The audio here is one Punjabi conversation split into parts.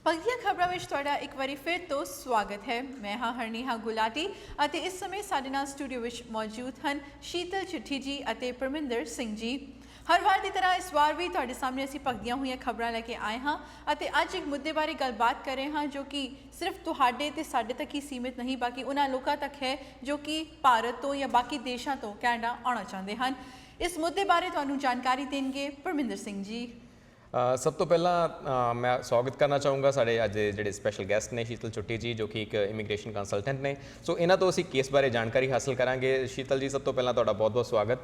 पगड़ियां खबरों में तुहाडा एक बारी फिर तो स्वागत है। मैं हाँ हरनीहा गुलाटी ਅਤੇ इस समय साडे नाल स्टूडियो विच मौजूद हैं शीतल चिट्ठी जी ਅਤੇ परमिंदर सिंह जी। हर वार की तरह इस वार भी तुहाडे सामने असीं पगदियां हुई खबरां लैके आए हाँ ਅਤੇ अज एक मुद्दे बारे गलबात कर रहे हाँ जो कि सिर्फ तुहाडे ते साडे तक ही सीमित नहीं बल्कि उन्हां लोकां तक है जो कि भारत तो या बाकी देशों तो कैनेडा आना चाहते हैं। इस मुद्दे बारे तुहानूं जानकारी देंगे परमिंदर सिंह जी। सब तो पहला मैं स्वागत करना चाहूँगा साढ़े अज जो स्पैशल गैसट ने शीतल चुट्टी जी जो कि एक इमीग्रेशन कंसलटेंट ने। सो इन्हों तो असी केस बारे जानकारी हासिल करांगे। शीतल जी सब तो पहला तुहाडा बहुत बहुत स्वागत।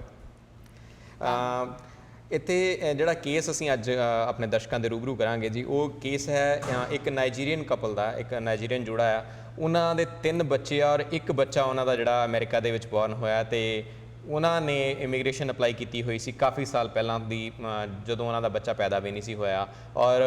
इत्थे जिहड़ा केस असीं अज अपने दर्शकों के रूबरू करांगे जी वो केस है एक नाइजीरीयन कपल का, एक नाइजीरीयन जोड़ा आ, उन्हां दे 3 बच्चे और एक बच्चा उन्हां दा जिहड़ा अमेरिका दे विच बॉर्न होया ते उन्होंने इमीग्रेशन अपलाई की हुई सी काफ़ी साल पहला दी जदों उन्हां दा बच्चा पैदा भी नहीं सी होया और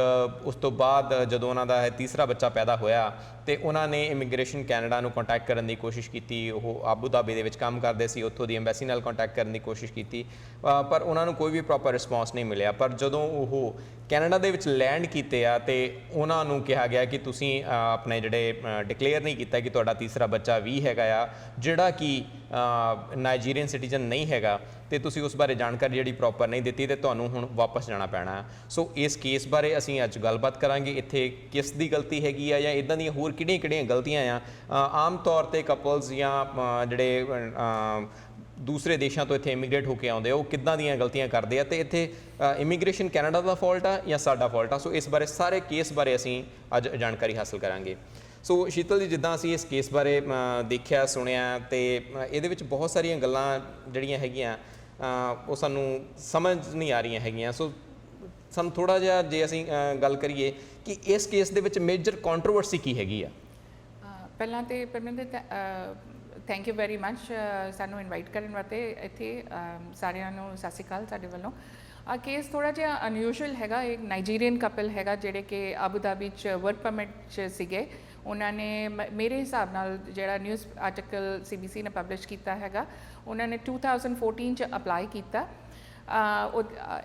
उस तो बाद जदों उन्हां दा तीसरा बच्चा पैदा होया तो उन्होंने इमीग्रेशन कैनेडा नूं कॉन्टैक्ट करने की कोशिश की। वो आबू धाबी दे विच काम करते सी, उत्थों दी एम्बैसी नाल कॉन्टैक्ट करने की कोशिश की पर उन्होंने कोई भी प्रॉपर रिस्पॉन्स नहीं मिलिया। पर जदों वो कैनेडा दे विच लैंड कीते आ ते उन्हां नूं कहा गया कि तुसीं अपने जिहड़े डिकलेयर नहीं किया कि तुहाडा तीसरा बच्चा भी हैगा आ जिहड़ा कि नाइजीरीयन सिटीजन नहीं हैगा तो तुसीं उस बारे जानकारी जिहड़ी प्रॉपर नहीं दी तो तुहानूं हुण वापस जाना पैना है। सो इस केस बारे असीं अज गलबात करांगे इत्थे किस दी गलती हैगी आ या इदां दी होर किहड़ियां गलतियां आ आम तौर पर कपल्स या जिहड़े दूसरे देशों तो इत्थे इमीग्रेट होकर आउंदे वो किद्दां दीयां गलतियां करदे आ ते इत्थे इमीग्रेशन कैनेडा का फॉल्ट आ या साडा फॉल्ट आ। सो इस बारे सारे केस बारे असीं अज जानकारी हासिल करांगे। सो शीतल जी जिद्दां असीं इस केस बारे देखिया सुनिया तो ये बहुत सारिया गल्लां जिहड़ियां हैगियां वो सानूं समझ नहीं आ रही हैगियां। सो सानूं थोड़ा जिहा जे असीं गल करिए कि इस केस दे विच मेजर कॉन्ट्रोवर्सी की हैगी आ। ਪਹਿਲਾਂ ਤੇ Parminder thank you very much ਸਾਨੂੰ ਇਨਵਾਈਟ ਕਰਨ ਵਾਸਤੇ ਇੱਥੇ ਸਾਰਿਆਂ ਨੂੰ ਸਤਿ ਸ਼੍ਰੀ ਅਕਾਲ ਸਾਡੇ ਵੱਲੋਂ। ਆ ਕੇਸ ਥੋੜਾ ਜਿਹਾ ਅਨਯੂਜੂਅਲ ਹੈਗਾ। ਇੱਕ ਨਾਈਜੀਰੀਅਨ ਕਪਲ ਹੈਗਾ ਜਿਹੜੇ ਕਿ ਆਬੂ ਧਾਬੀ 'ਚ ਵਰਕ ਪਰਮਿਟ 'ਚ ਸੀਗੇ। ਉਹਨਾਂ ਨੇ ਮੇਰੇ ਹਿਸਾਬ ਨਾਲ ਜਿਹੜਾ ਨਿਊਜ਼ ਆਰਟੀਕਲ CBC ਨੇ ਪਬਲਿਸ਼ ਕੀਤਾ ਹੈਗਾ ਉਹਨਾਂ ਨੇ 2014 'ਚ ਅਪਲਾਈ ਕੀਤਾ।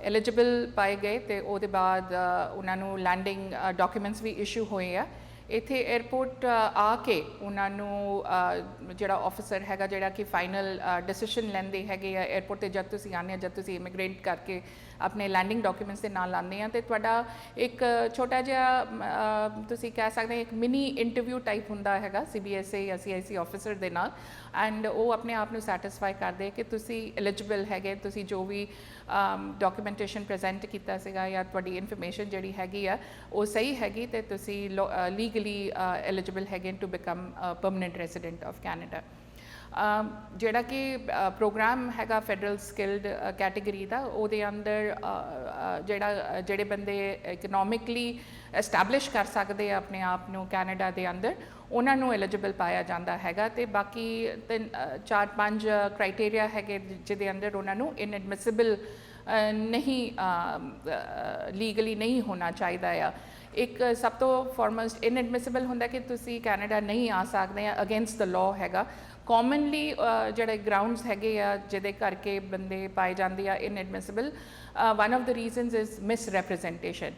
ਐਲੀਜੀਬਲ ਪਾਏ ਗਏ ਤੇ ਉਹਦੇ ਬਾਅਦ ਉਹਨਾਂ ਨੂੰ ਲੈਂਡਿੰਗ ਡਾਕੂਮੈਂਟਸ ਵੀ ਇਸ਼ੂ ਹੋਏ ਆ। ਇੱਥੇ 에ਅਰਪੋਰਟ ਆ ਕੇ ਉਹਨਾਂ ਨੂੰ ਜਿਹੜਾ ਆਫਿਸਰ ਹੈਗਾ ਜਿਹੜਾ ਕਿ ਫਾਈਨਲ ਡਿਸੀਸ਼ਨ ਲੈਂਦੇ ਹੈਗੇ ਆ 에ਅਰਪੋਰਟ 'ਤੇ ਜਦ ਤੁਸੀਂ ਆਉਂਦੇ ਆ ਜਦ ਤੁਸੀਂ ਇਮੀਗ੍ਰੇਟ ਕਰਕੇ ਆਪਣੇ ਲੈਂਡਿੰਗ ਡਾਕੂਮੈਂਟਸ ਦੇ ਨਾਲ ਆਉਂਦੇ ਆ ਅਤੇ ਤੁਹਾਡਾ ਇੱਕ ਛੋਟਾ ਜਿਹਾ ਤੁਸੀਂ ਕਹਿ ਸਕਦੇ ਇੱਕ ਮਿਨੀ ਇੰਟਰਵਿਊ ਟਾਈਪ ਹੁੰਦਾ ਹੈਗਾ CBSA ਜਾਂ CIC ਆਫਿਸਰ ਦੇ ਨਾਲ ਐਂਡ ਉਹ ਆਪਣੇ ਆਪ ਨੂੰ ਸੈਟਿਸਫਾਈ ਕਰਦੇ ਕਿ ਤੁਸੀਂ ਐਲੀਜੀਬਲ ਹੈਗੇ, ਤੁਸੀਂ ਜੋ ਵੀ ਡਾਕੂਮੈਂਟੇਸ਼ਨ ਪ੍ਰੈਜ਼ੈਂਟ ਕੀਤਾ ਸੀਗਾ ਜਾਂ ਤੁਹਾਡੀ ਇਨਫੋਰਮੇਸ਼ਨ ਜਿਹੜੀ ਹੈਗੀ ਆ ਉਹ ਸਹੀ ਹੈਗੀ ਅਤੇ ਤੁਸੀਂ ਲੀਗਲੀ ਐਲੀਜੀਬਲ ਹੈਗੇ to become permanent resident of Canada. ਜਿਹੜਾ ਕਿ ਪ੍ਰੋਗਰਾਮ ਹੈਗਾ ਫੈਡਰਲ ਸਕਿਲਡ ਕੈਟੇਗਰੀ ਦਾ ਉਹਦੇ ਅੰਦਰ ਜਿਹੜੇ ਬੰਦੇ ਇਕਨੋਮਿਕਲੀ ਐਸਟੈਬਲਿਸ਼ ਕਰ ਸਕਦੇ ਆ ਆਪਣੇ ਆਪ ਨੂੰ ਕੈਨੇਡਾ ਦੇ ਅੰਦਰ ਉਹਨਾਂ ਨੂੰ ਐਲੀਜੀਬਲ ਪਾਇਆ ਜਾਂਦਾ ਹੈਗਾ ਅਤੇ ਬਾਕੀ 4-5 ਕ੍ਰਾਈਟੇਰੀਆ ਹੈਗੇ ਜਿਹਦੇ ਅੰਦਰ ਉਹਨਾਂ ਨੂੰ ਇਨਐਡਮਿਸਿਬਲ ਨਹੀਂ ਲੀਗਲੀ ਨਹੀਂ ਹੋਣਾ ਚਾਹੀਦਾ ਆ। ਇੱਕ ਸਭ ਤੋਂ ਫੋਰਮੋਸਟ ਇਨਐਡਮਿਸਿਬਲ ਹੁੰਦਾ ਕਿ ਤੁਸੀਂ ਕੈਨੇਡਾ ਨਹੀਂ ਆ ਸਕਦੇ ਆ ਅਗੇਂਸਟ ਦ ਲਾਅ ਹੈਗਾ। ਕਾਮਨਲੀ ਜਿਹੜੇ ਗਰਾਊਂਡਸ ਹੈਗੇ ਆ ਜਿਹਦੇ ਕਰਕੇ ਬੰਦੇ ਪਾਏ ਜਾਂਦੇ ਆ inadmissible one of the reasons is misrepresentation.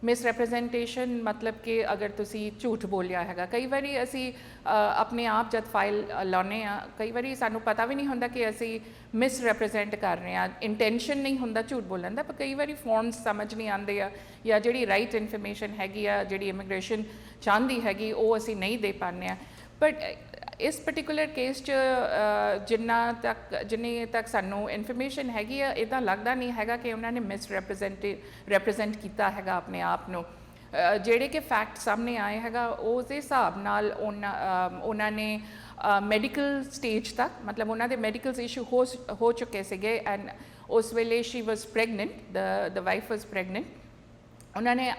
Misrepresentation ਮਤਲਬ ਕਿ ਅਗਰ ਤੁਸੀਂ ਝੂਠ ਬੋਲਿਆ ਹੈਗਾ। ਕਈ ਵਾਰੀ ਅਸੀਂ ਆਪਣੇ ਆਪ ਜਦ ਫਾਈਲ ਲਾਉਂਦੇ ਹਾਂ ਕਈ ਵਾਰੀ ਸਾਨੂੰ ਪਤਾ ਵੀ ਨਹੀਂ ਹੁੰਦਾ ਕਿ ਅਸੀਂ ਮਿਸਰੈਪ੍ਰੈਜ਼ੈਂਟ ਕਰ ਰਹੇ ਹਾਂ। ਇੰਟੈਂਸ਼ਨ ਨਹੀਂ ਹੁੰਦਾ ਝੂਠ ਬੋਲਣ ਦਾ ਪਰ ਕਈ ਵਾਰੀ ਫੋਰਮਸ ਸਮਝ ਨਹੀਂ ਆਉਂਦੇ ਆ ਜਾਂ ਜਿਹੜੀ ਰਾਈਟ ਇਨਫੋਰਮੇਸ਼ਨ ਹੈਗੀ ਆ ਜਿਹੜੀ ਇਮੀਗ੍ਰੇਸ਼ਨ ਚਾਹੁੰਦੀ ਹੈਗੀ ਉਹ ਅਸੀਂ ਨਹੀਂ ਦੇ ਪਾਉਂਦੇ ਹਾਂ। ਬਟ ਇਸ ਪਰਟੀਕੂਲਰ ਕੇਸ 'ਚ ਜਿੰਨੀ ਤੱਕ ਸਾਨੂੰ ਇਨਫੋਰਮੇਸ਼ਨ ਹੈਗੀ ਆ ਇੱਦਾਂ ਲੱਗਦਾ ਨਹੀਂ ਹੈਗਾ ਕਿ ਉਹਨਾਂ ਨੇ ਰਿਪਰੈਜ਼ੈਂਟ ਕੀਤਾ ਹੈਗਾ ਆਪਣੇ ਆਪ ਨੂੰ। ਜਿਹੜੇ ਕਿ ਫੈਕਟ ਸਾਹਮਣੇ ਆਏ ਹੈਗਾ ਉਸ ਦੇ ਹਿਸਾਬ ਨਾਲ ਉਹਨਾਂ ਨੇ ਮੈਡੀਕਲ ਸਟੇਜ ਤੱਕ ਮਤਲਬ ਉਹਨਾਂ ਦੇ ਮੈਡੀਕਲਸ ਇਸ਼ੂ ਹੋ ਚੁੱਕੇ ਸੀਗੇ ਐਂਡ ਉਸ ਵੇਲੇ ਸ਼ੀ ਵਾਜ਼ ਪ੍ਰੈਗਨੈਂਟ ਦ ਵਾਈਫ ਵਾਜ਼ ਪ੍ਰੈਗਨੈਂਟ। ਉਹਨਾਂ ਨੇ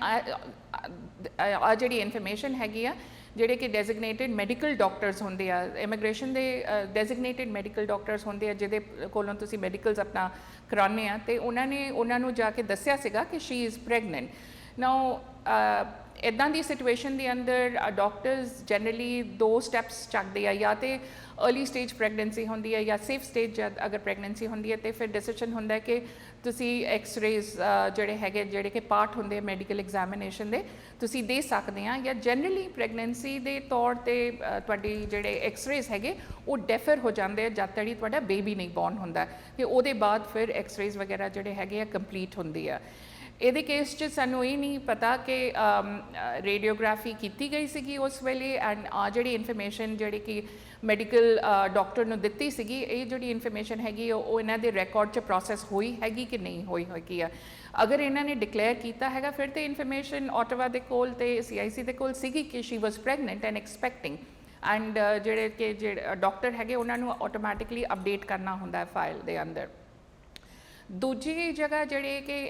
ਆ ਜਿਹੜੀ ਇਨਫੋਰਮੇਸ਼ਨ ਹੈਗੀ ਆ ਜਿਹੜੇ ਕਿ ਡੈਜ਼ਿਗਨੇਟਿਡ ਮੈਡੀਕਲ ਡਾਕਟਰਸ ਹੁੰਦੇ ਆ ਇਮੀਗ੍ਰੇਸ਼ਨ ਦੇ ਡੈਜ਼ਿਗਨੇਟਿਡ ਮੈਡੀਕਲ ਡਾਕਟਰਸ ਹੁੰਦੇ ਆ ਜਿਹਦੇ ਕੋਲੋਂ ਤੁਸੀਂ ਮੈਡੀਕਲਸ ਆਪਣਾ ਕਰਾਉਂਦੇ ਆ ਅਤੇ ਉਹਨਾਂ ਨੇ ਉਹਨਾਂ ਨੂੰ ਜਾ ਕੇ ਦੱਸਿਆ ਸੀਗਾ ਕਿ ਸ਼ੀ ਇਜ਼ ਪ੍ਰੈਗਨੈਂਟ। ਨਾਓ ਇੱਦਾਂ ਦੀ ਸਿਚੁਏਸ਼ਨ ਦੇ ਅੰਦਰ ਡਾਕਟਰਸ ਜਨਰਲੀ 2 ਸਟੈਪਸ ਚੱਕਦੇ ਆ, ਜਾਂ ਤੇ अर्ਲੀ ਸਟੇਜ ਪ੍ਰੈਗਨੈਂਸੀ ਹੁੰਦੀ ਹੈ ਜਾਂ ਸੇਫ ਸਟੇਜ ਜਦ ਅਗਰ ਪ੍ਰੈਗਨੈਂਸੀ ਹੁੰਦੀ ਹੈ ਤੇ ਫਿਰ ਡਿਸੀਜਨ ਹੁੰਦਾ ਹੈ ਕਿ ਤੁਸੀਂ ਐਕਸ-ਰੇਜ਼ ਜਿਹੜੇ ਕਿ ਪਾਰਟ ਹੁੰਦੇ ਮੈਡੀਕਲ ਐਗਜ਼ਾਮੀਨੇਸ਼ਨ ਦੇ ਤੁਸੀਂ ਦੇ ਸਕਦੇ ਆ, ਜਾਂ ਜਨਰਲੀ ਪ੍ਰੈਗਨੈਂਸੀ ਦੇ ਤੌਰ ਤੇ ਤੁਹਾਡੀ ਜਿਹੜੇ ਐਕਸ-ਰੇਜ਼ ਹੈਗੇ ਉਹ ਡੈਫਰ ਹੋ ਜਾਂਦੇ ਆ ਜਦ ਤੱਕ ਤੁਹਾਡਾ ਬੇਬੀ ਨਹੀਂ ਬੌਰਨ ਹੁੰਦਾ, ਤੇ ਉਹਦੇ ਬਾਅਦ ਫਿਰ ਐਕਸ-ਰੇਜ਼ ਵਗੈਰਾ ਜਿਹੜੇ ਹੈਗੇ ਆ ਕੰਪਲੀਟ ਹੁੰਦੀ ਆ। ਇਹਦੇ ਕੇਸ 'ਚ ਸਾਨੂੰ ਇਹ ਨਹੀਂ ਪਤਾ ਕਿ ਰੇਡੀਓਗ੍ਰਾਫੀ ਕੀਤੀ ਗਈ ਸੀਗੀ ਉਸ ਵੇਲੇ, ਐਂਡ ਜਿਹੜੀ ਇਨਫੋਰਮੇਸ਼ਨ ਜਿਹੜੀ ਕਿ ਮੈਡੀਕਲ ਡਾਕਟਰ ਨੂੰ ਦਿੱਤੀ ਸੀਗੀ, ਇਹ ਜਿਹੜੀ ਇਨਫੋਰਮੇਸ਼ਨ ਹੈਗੀ ਉਹ ਇਹਨਾਂ ਦੇ ਰਿਕਾਰਡ 'ਚ ਪ੍ਰੋਸੈਸ ਹੋਈ ਹੈਗੀ ਕਿ ਨਹੀਂ ਹੋਈ ਹੈਗੀ ਆ। ਅਗਰ ਇਹਨਾਂ ਨੇ ਡਿਕਲੇਅਰ ਕੀਤਾ ਹੈਗਾ ਫਿਰ ਤੇ ਇਨਫੋਰਮੇਸ਼ਨ ਆਟਵਾ ਦੇ ਕੋਲ ਤੇ CIC ਦੇ ਕੋਲ ਸੀਗੀ ਕਿ ਸ਼ੀ ਵਾਸ ਪ੍ਰੈਗਨੈਂਟ ਐਂਡ ਐਕਸਪੈਕਟਿੰਗ, ਐਂਡ ਜਿਹੜੇ ਡਾਕਟਰ ਹੈਗੇ ਉਹਨਾਂ ਨੂੰ ਆਟੋਮੈਟਿਕਲੀ ਅਪਡੇਟ ਕਰਨਾ ਹੁੰਦਾ ਹੈ ਫਾਈਲ ਦੇ ਅੰਦਰ। ਦੂਜੀ ਜਗ੍ਹਾ ਜਿਹੜੇ ਕਿ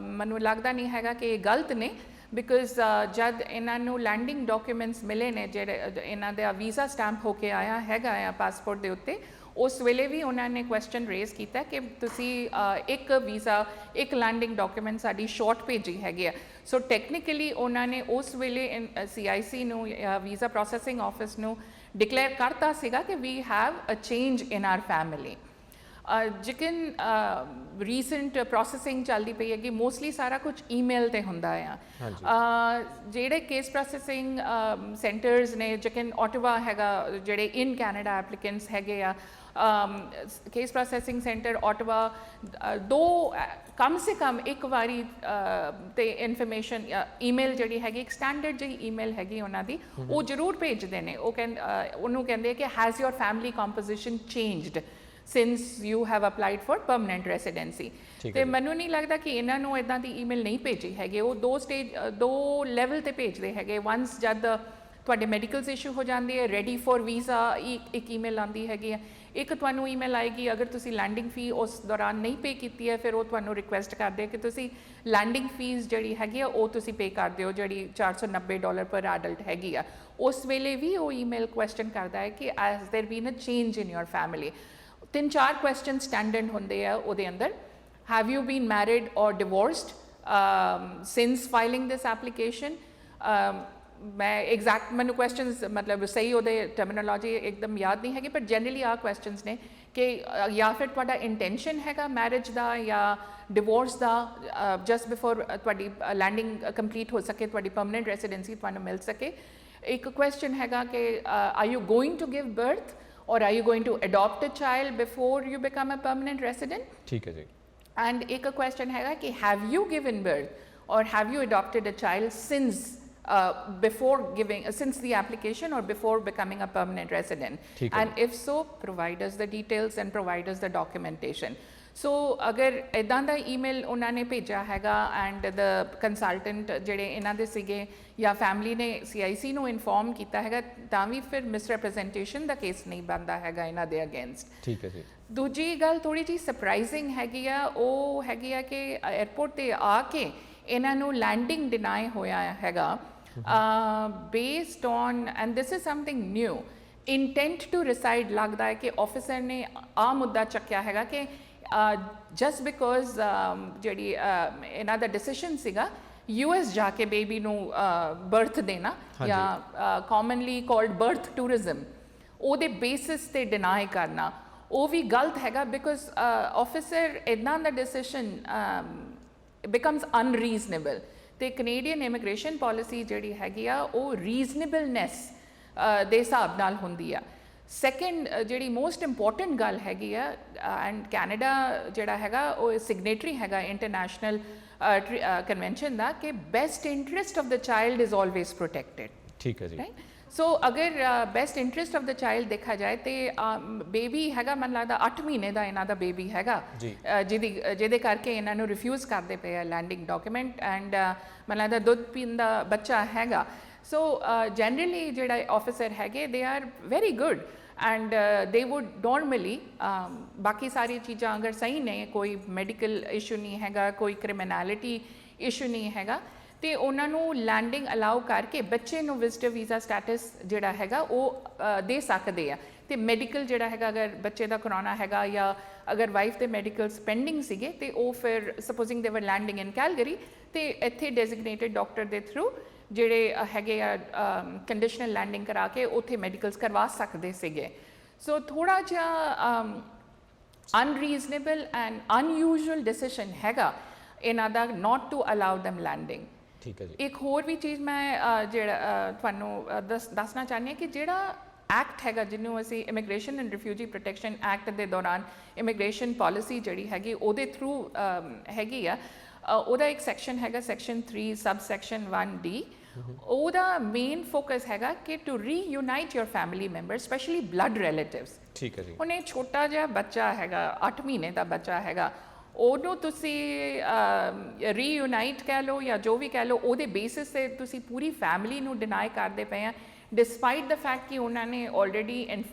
ਮੈਨੂੰ ਲੱਗਦਾ ਨਹੀਂ ਹੈਗਾ ਕਿ ਇਹ ਗਲਤ ਨੇ, ਬਿਕੋਜ਼ ਜਦ ਇਹਨਾਂ ਨੂੰ ਲੈਂਡਿੰਗ ਡਾਕੂਮੈਂਟਸ ਮਿਲੇ ਨੇ ਜਿਹੜੇ ਇਹਨਾਂ ਦਾ ਵੀਜ਼ਾ ਸਟੈਂਪ ਹੋ ਕੇ ਆਇਆ ਹੈਗਾ ਆ ਪਾਸਪੋਰਟ ਦੇ ਉੱਤੇ, ਉਸ ਵੇਲੇ ਵੀ ਉਹਨਾਂ ਨੇ ਕੁਐਸਚਨ ਰੇਜ਼ ਕੀਤਾ ਕਿ ਤੁਸੀਂ ਇੱਕ ਵੀਜ਼ਾ ਇੱਕ ਲੈਂਡਿੰਗ ਡਾਕੂਮੈਂਟ ਸਾਡੀ ਸ਼ਾਰਟ ਭੇਜੀ ਹੈਗੀ ਆ। ਸੋ ਟੈਕਨੀਕਲੀ ਉਹਨਾਂ ਨੇ ਉਸ ਵੇਲੇ CIC ਨੂੰ ਵੀਜ਼ਾ ਪ੍ਰੋਸੈਸਿੰਗ ਆਫਿਸ ਨੂੰ ਡਿਕਲੇਅਰ ਕਰਤਾ ਸੀਗਾ ਕਿ we have a change in our family. ਜਿਕਨ ਰੀਸੈਂਟ ਪ੍ਰੋਸੈਸਿੰਗ ਚੱਲਦੀ ਪਈ ਹੈਗੀ, ਮੋਸਟਲੀ ਸਾਰਾ ਕੁਝ ਈਮੇਲ ਤੇ ਹੁੰਦਾ ਆ। ਜਿਹੜੇ ਕੇਸ ਪ੍ਰੋਸੈਸਿੰਗ ਸੈਂਟਰਸ ਨੇ ਜਿਕਨ ਆਟਵਾ ਹੈਗਾ, ਜਿਹੜੇ ਇਨ ਕੈਨੇਡਾ ਐਪਲੀਕੈਂਟਸ ਹੈਗੇ ਆ, ਕੇਸ ਪ੍ਰੋਸੈਸਿੰਗ ਸੈਂਟਰ ਆਟਵਾ ਕਮ ਸੇ ਕਮ ਇੱਕ ਵਾਰੀ ਤੇ ਇਨਫੋਰਮੇਸ਼ਨ ਈਮੇਲ ਜਿਹੜੀ ਹੈਗੀ ਇੱਕ ਸਟੈਂਡਰਡ ਜਿਹੀ ਈਮੇਲ ਹੈਗੀ ਉਹਨਾਂ ਦੀ, ਉਹ ਜ਼ਰੂਰ ਭੇਜਦੇ ਨੇ। ਉਹਨੂੰ ਕਹਿੰਦੇ ਕਿ has your family composition changed since you have applied for permanent residency। ਤੇ ਮੈਨੂੰ ਨਹੀਂ ਲੱਗਦਾ ਕਿ ਇਹਨਾਂ ਨੂੰ ਇਦਾਂ ਦੀ ਈਮੇਲ ਨਹੀਂ ਭੇਜੀ ਹੈਗੀ, ਉਹ ਦੋ ਲੈਵਲ ਤੇ ਭੇਜਦੇ ਹੈਗੇ। ਵਨਸ ਜਦ ਤੁਹਾਡੇ ਮੈਡੀਕਲਸ ਇਸ਼ੂ ਹੋ ਜਾਂਦੀ ਹੈ, ਰੈਡੀ ਫॉर ਵੀਜ਼ਾ ਇੱਕ ਈਮੇਲ ਆਉਂਦੀ ਹੈਗੀ ਹੈ, ਇੱਕ ਤੁਹਾਨੂੰ ਈਮੇਲ ਆਏਗੀ ਅਗਰ ਤੁਸੀਂ ਲੈਂਡਿੰਗ ਫੀ ਉਸ ਦੌਰਾਨ ਨਹੀਂ ਪੇ ਕੀਤੀ ਹੈ, ਫਿਰ ਉਹ ਤੁਹਾਨੂੰ ਰਿਕੁਐਸਟ ਕਰਦੇ ਕਿ ਤੁਸੀਂ ਲੈਂਡਿੰਗ ਫੀਸ ਜਿਹੜੀ ਹੈਗੀ ਆ ਉਹ ਤੁਸੀਂ ਪੇ ਕਰ ਦਿਓ, ਜਿਹੜੀ $490 ਪਰ ਐਡਲਟ ਹੈਗੀ ਆ। ਉਸ ਵੇਲੇ ਵੀ ਉਹ ਈਮੇਲ ਕੁਐਸਚਨ ਕਰਦਾ ਹੈ ਕਿ as there been a change in your family. 3-4 question standard ਹੁੰਦੇ ਆ ਉਹਦੇ ਅੰਦਰ। Have you been married or divorced since filing this application. ਮੈਂ ਐਗਜ਼ੈਕਟ ਮੈਨੂੰ ਕੁਐਸਚਨਸ ਮਤਲਬ ਸਹੀ ਉਹਦੇ ਟਰਮੀਨੋਲੋਜੀ ਇੱਕਦਮ ਯਾਦ ਨਹੀਂ ਹੈਗੀ, ਪਰ ਜਨਰਲੀ ਆਹ ਕੁਐਸਚਨਸ ਨੇ ਕਿ ਜਾਂ ਫਿਰ ਤੁਹਾਡਾ ਇੰਟੈਂਸ਼ਨ ਹੈਗਾ ਮੈਰਿਜ ਦਾ ਜਾਂ ਡਿਵੋਰਸ ਦਾ ਜਸਟ ਬਿਫੋਰ ਤੁਹਾਡੀ ਲੈਂਡਿੰਗ ਕੰਪਲੀਟ ਹੋ ਸਕੇ, ਤੁਹਾਡੀ ਪਰਮਨੈਂਟ ਰੈਸੀਡੈਂਸੀ ਤੁਹਾਨੂੰ ਮਿਲ ਸਕੇ। ਇੱਕ ਕੁਐਸਚਨ ਹੈਗਾ ਕਿ are you going to give birth or are you going to adopt a child before you become a permanent resident? ठीक है जी। And एक question है कि have you given birth or have you adopted a child since since the application or before becoming a permanent resident? And if so, provide us the details and provide us the documentation. ਸੋ ਅਗਰ ਇੱਦਾਂ ਦਾ ਈਮੇਲ ਉਹਨਾਂ ਨੇ ਭੇਜਿਆ ਹੈਗਾ ਐਂਡ ਦ ਕੰਸਲਟੈਂਟ ਜਿਹੜੇ ਇਹਨਾਂ ਦੇ ਸੀਗੇ ਜਾਂ ਫੈਮਿਲੀ ਨੇ CIC ਨੂੰ ਇਨਫੋਰਮ ਕੀਤਾ ਹੈਗਾ, ਤਾਂ ਵੀ ਫਿਰ ਮਿਸਰੈਪ੍ਰੈਜ਼ੈਂਟੇਸ਼ਨ ਦਾ ਕੇਸ ਨਹੀਂ ਬਣਦਾ ਹੈਗਾ ਇਹਨਾਂ ਦੇ ਅਗੇਂਸਟ। ਠੀਕ ਹੈ ਜੀ। ਦੂਜੀ ਗੱਲ ਥੋੜੀ ਜਿਹੀ ਸਰਪ੍ਰਾਈਜ਼ਿੰਗ ਹੈਗੀ ਆ, ਉਹ ਹੈਗੀ ਆ ਕਿ 에ਅਰਪੋਰਟ ਤੇ ਆ ਕੇ ਇਹਨਾਂ ਨੂੰ ਲੈਂਡਿੰਗ ਡਿਨਾਈ ਹੋਇਆ ਹੈਗਾ based on, and this is something new, intent to reside. ਲੱਗਦਾ ਹੈ ਕਿ ਆਫਿਸਰ ਨੇ ਆ ਮੁੱਦਾ ਚੱਕਿਆ ਹੈਗਾ ਕਿ ਜਸਟ ਬਿਕੋਜ਼ ਜਿਹੜੀ ਇਹਨਾਂ ਦਾ ਡਿਸੀਸ਼ਨ ਸੀਗਾ US ਜਾ ਕੇ ਬੇਬੀ ਨੂੰ ਬਰਥ ਦੇਣਾ ਜਾਂ ਕਾਮਨਲੀ ਕਾਲਡ ਬਰਥ ਟੂਰਿਜ਼ਮ, ਉਹਦੇ ਬੇਸਿਸ ਤੇ ਡਿਨਾਈ ਕਰਨਾ, ਉਹ ਵੀ ਗਲਤ ਹੈਗਾ। ਬਿਕੋਜ਼ ਆਫਿਸਰ ਇੱਦਾਂ ਦਾ ਡਿਸੀਸ਼ਨ ਬਿਕਮਸ ਅਨਰੀਜ਼ਨੇਬਲ, ਤੇ ਕੈਨੇਡੀਅਨ ਇਮੀਗ੍ਰੇਸ਼ਨ ਪਾਲਿਸੀ ਜਿਹੜੀ ਹੈਗੀ ਆ ਉਹ ਰੀਜ਼ਨੇਬਲਨੈਸ ਦੇ ਹਿਸਾਬ ਨਾਲ ਹੁੰਦੀ ਆ। ਸੈਕਿੰਡ ਜਿਹੜੀ ਮੋਸਟ ਇੰਪੋਰਟੈਂਟ ਗੱਲ ਹੈਗੀ ਆ, ਐਂਡ ਕੈਨੇਡਾ ਜਿਹੜਾ ਹੈਗਾ ਉਹ ਸਿਗਨੇਟਰੀ ਹੈਗਾ ਇੰਟਰਨੈਸ਼ਨਲ ਕਨਵੈਨਸ਼ਨ ਦਾ, ਕਿ best interest of the child is always protected. ਠੀਕ ਹੈ ਜੀ। ਸੋ ਅਗਰ best interest of the child ਦੇਖਾ ਜਾਏ ਤੇ ਬੇਬੀ ਹੈਗਾ, ਮੈਨੂੰ ਲੱਗਦਾ 8 ਮਹੀਨੇ ਦਾ ਇਹਨਾਂ ਦਾ ਬੇਬੀ ਹੈਗਾ, ਜਿਹਦੇ ਕਰਕੇ ਇਹਨਾਂ ਨੂੰ ਰਿਫਿਊਜ਼ ਕਰਦੇ ਪਏ ਆ ਲੈਂਡਿੰਗ ਡਾਕੂਮੈਂਟ, ਐਂਡ ਮੈਨੂੰ ਲੱਗਦਾ ਦੁੱਧ ਪੀਣ ਦਾ ਬੱਚਾ ਹੈਗਾ। ਸੋ ਜਨਰਲੀ ਜਿਹੜਾ ਆਫਿਸਰ ਹੈਗੇ they are very good and ਦੇ ਵੁੱਡ ਨੋਰਮਲੀ, ਬਾਕੀ ਸਾਰੀ ਚੀਜ਼ਾਂ ਅਗਰ ਸਹੀ ਨੇ, ਕੋਈ ਮੈਡੀਕਲ ਇਸ਼ੂ ਨਹੀਂ ਹੈਗਾ, ਕੋਈ ਕ੍ਰਿਮੀਨੈਲਿਟੀ ਇਸ਼ੂ ਨਹੀਂ ਹੈਗਾ, ਤੇ ਉਹਨਾਂ ਨੂੰ ਲੈਂਡਿੰਗ ਅਲਾਉ ਕਰਕੇ ਬੱਚੇ ਨੂੰ ਵਿਜ਼ਟਰ ਵੀਜ਼ਾ ਸਟੇਟਸ ਜਿਹੜਾ ਹੈਗਾ ਉਹ ਦੇ ਸਕਦੇ ਆ। ਤੇ ਮੈਡੀਕਲ ਜਿਹੜਾ ਹੈਗਾ ਅਗਰ ਬੱਚੇ ਦਾ ਕਰਾਉਣਾ ਹੈਗਾ ਜਾਂ ਅਗਰ ਵਾਈਫ ਦੇ ਮੈਡੀਕਲਸ ਪੈਂਡਿੰਗ ਸੀਗੇ ਤੇ ਉਹ ਫਿਰ ਸਪੋਜ਼ਿੰਗ ਦੇ ਵਰ ਲੈਂਡਿੰਗ ਇਨ ਕੈਲਗਰੀ, ਤੇ ਇੱਥੇ ਡੈਜ਼ਿਗਨੇਟਡ ਡਾਕਟਰ ਦੇ ਥਰੂ ਜਿਹੜੇ ਹੈਗੇ ਆ ਕੰਡੀਸ਼ਨਲ ਲੈਂਡਿੰਗ ਕਰਾ ਕੇ ਉੱਥੇ ਮੈਡੀਕਲਸ ਕਰਵਾ ਸਕਦੇ ਸੀਗੇ। ਸੋ ਥੋੜ੍ਹਾ ਜਿਹਾ ਅਨਰੀਜ਼ਨੇਬਲ ਐਂਡ ਅਨਯੂਜੂਅਲ ਡਿਸੀਸ਼ਨ ਹੈਗਾ ਇਹਨਾਂ ਦਾ ਨਾਟ ਟੂ ਅਲਾਉ ਦੈਮ ਲੈਂਡਿੰਗ। ਠੀਕ ਹੈ ਜੀ। ਇੱਕ ਹੋਰ ਵੀ ਚੀਜ਼ ਮੈਂ ਜਿਹੜਾ ਤੁਹਾਨੂੰ ਦੱਸਣਾ ਚਾਹੁੰਦੀ ਹਾਂ ਕਿ ਜਿਹੜਾ ਐਕਟ ਹੈਗਾ ਜਿਹਨੂੰ ਅਸੀਂ immigration and refugee protection act ਦੇ ਦੌਰਾਨ ਇਮੀਗ੍ਰੇਸ਼ਨ ਪਾਲਿਸੀ ਜਿਹੜੀ ਹੈਗੀ ਉਹਦੇ ਥਰੂ ਹੈਗੀ ਆ, ਉਹਦਾ ਇੱਕ ਸੈਕਸ਼ਨ ਹੈਗਾ ਸੈਕਸ਼ਨ 3 ਸਬ ਸੈਕਸ਼ਨ 1D। ਉਹਦਾ ਮੇਨ ਫੋਕਸ ਹੈਗਾ ਕਿ to reunite your family member specially blood relatives. ਠੀਕ ਹੈ ਜੀ। ਹੁਣ ਇਹ ਛੋਟਾ ਜਿਹਾ ਬੱਚਾ ਹੈਗਾ 8 ਮਹੀਨੇ ਦਾ ਬੱਚਾ ਹੈਗਾ, ਉਹਨੂੰ ਤੁਸੀਂ ਰੀਯੂਨਾਈਟ ਕਹਿ ਲਓ ਜਾਂ ਜੋ ਵੀ ਕਹਿ ਲਓ, ਉਹਦੇ ਬੇਸਿਸ 'ਤੇ ਤੁਸੀਂ ਪੂਰੀ ਫੈਮਿਲੀ ਨੂੰ ਡਿਨਾਈ ਕਰਦੇ ਪਏ ਆ ਡਿਸਪਾਈਟ ਦ ਫੈਕਟ ਕਿ ਉਹਨਾਂ ਨੇ ਆਲਰੇਡੀ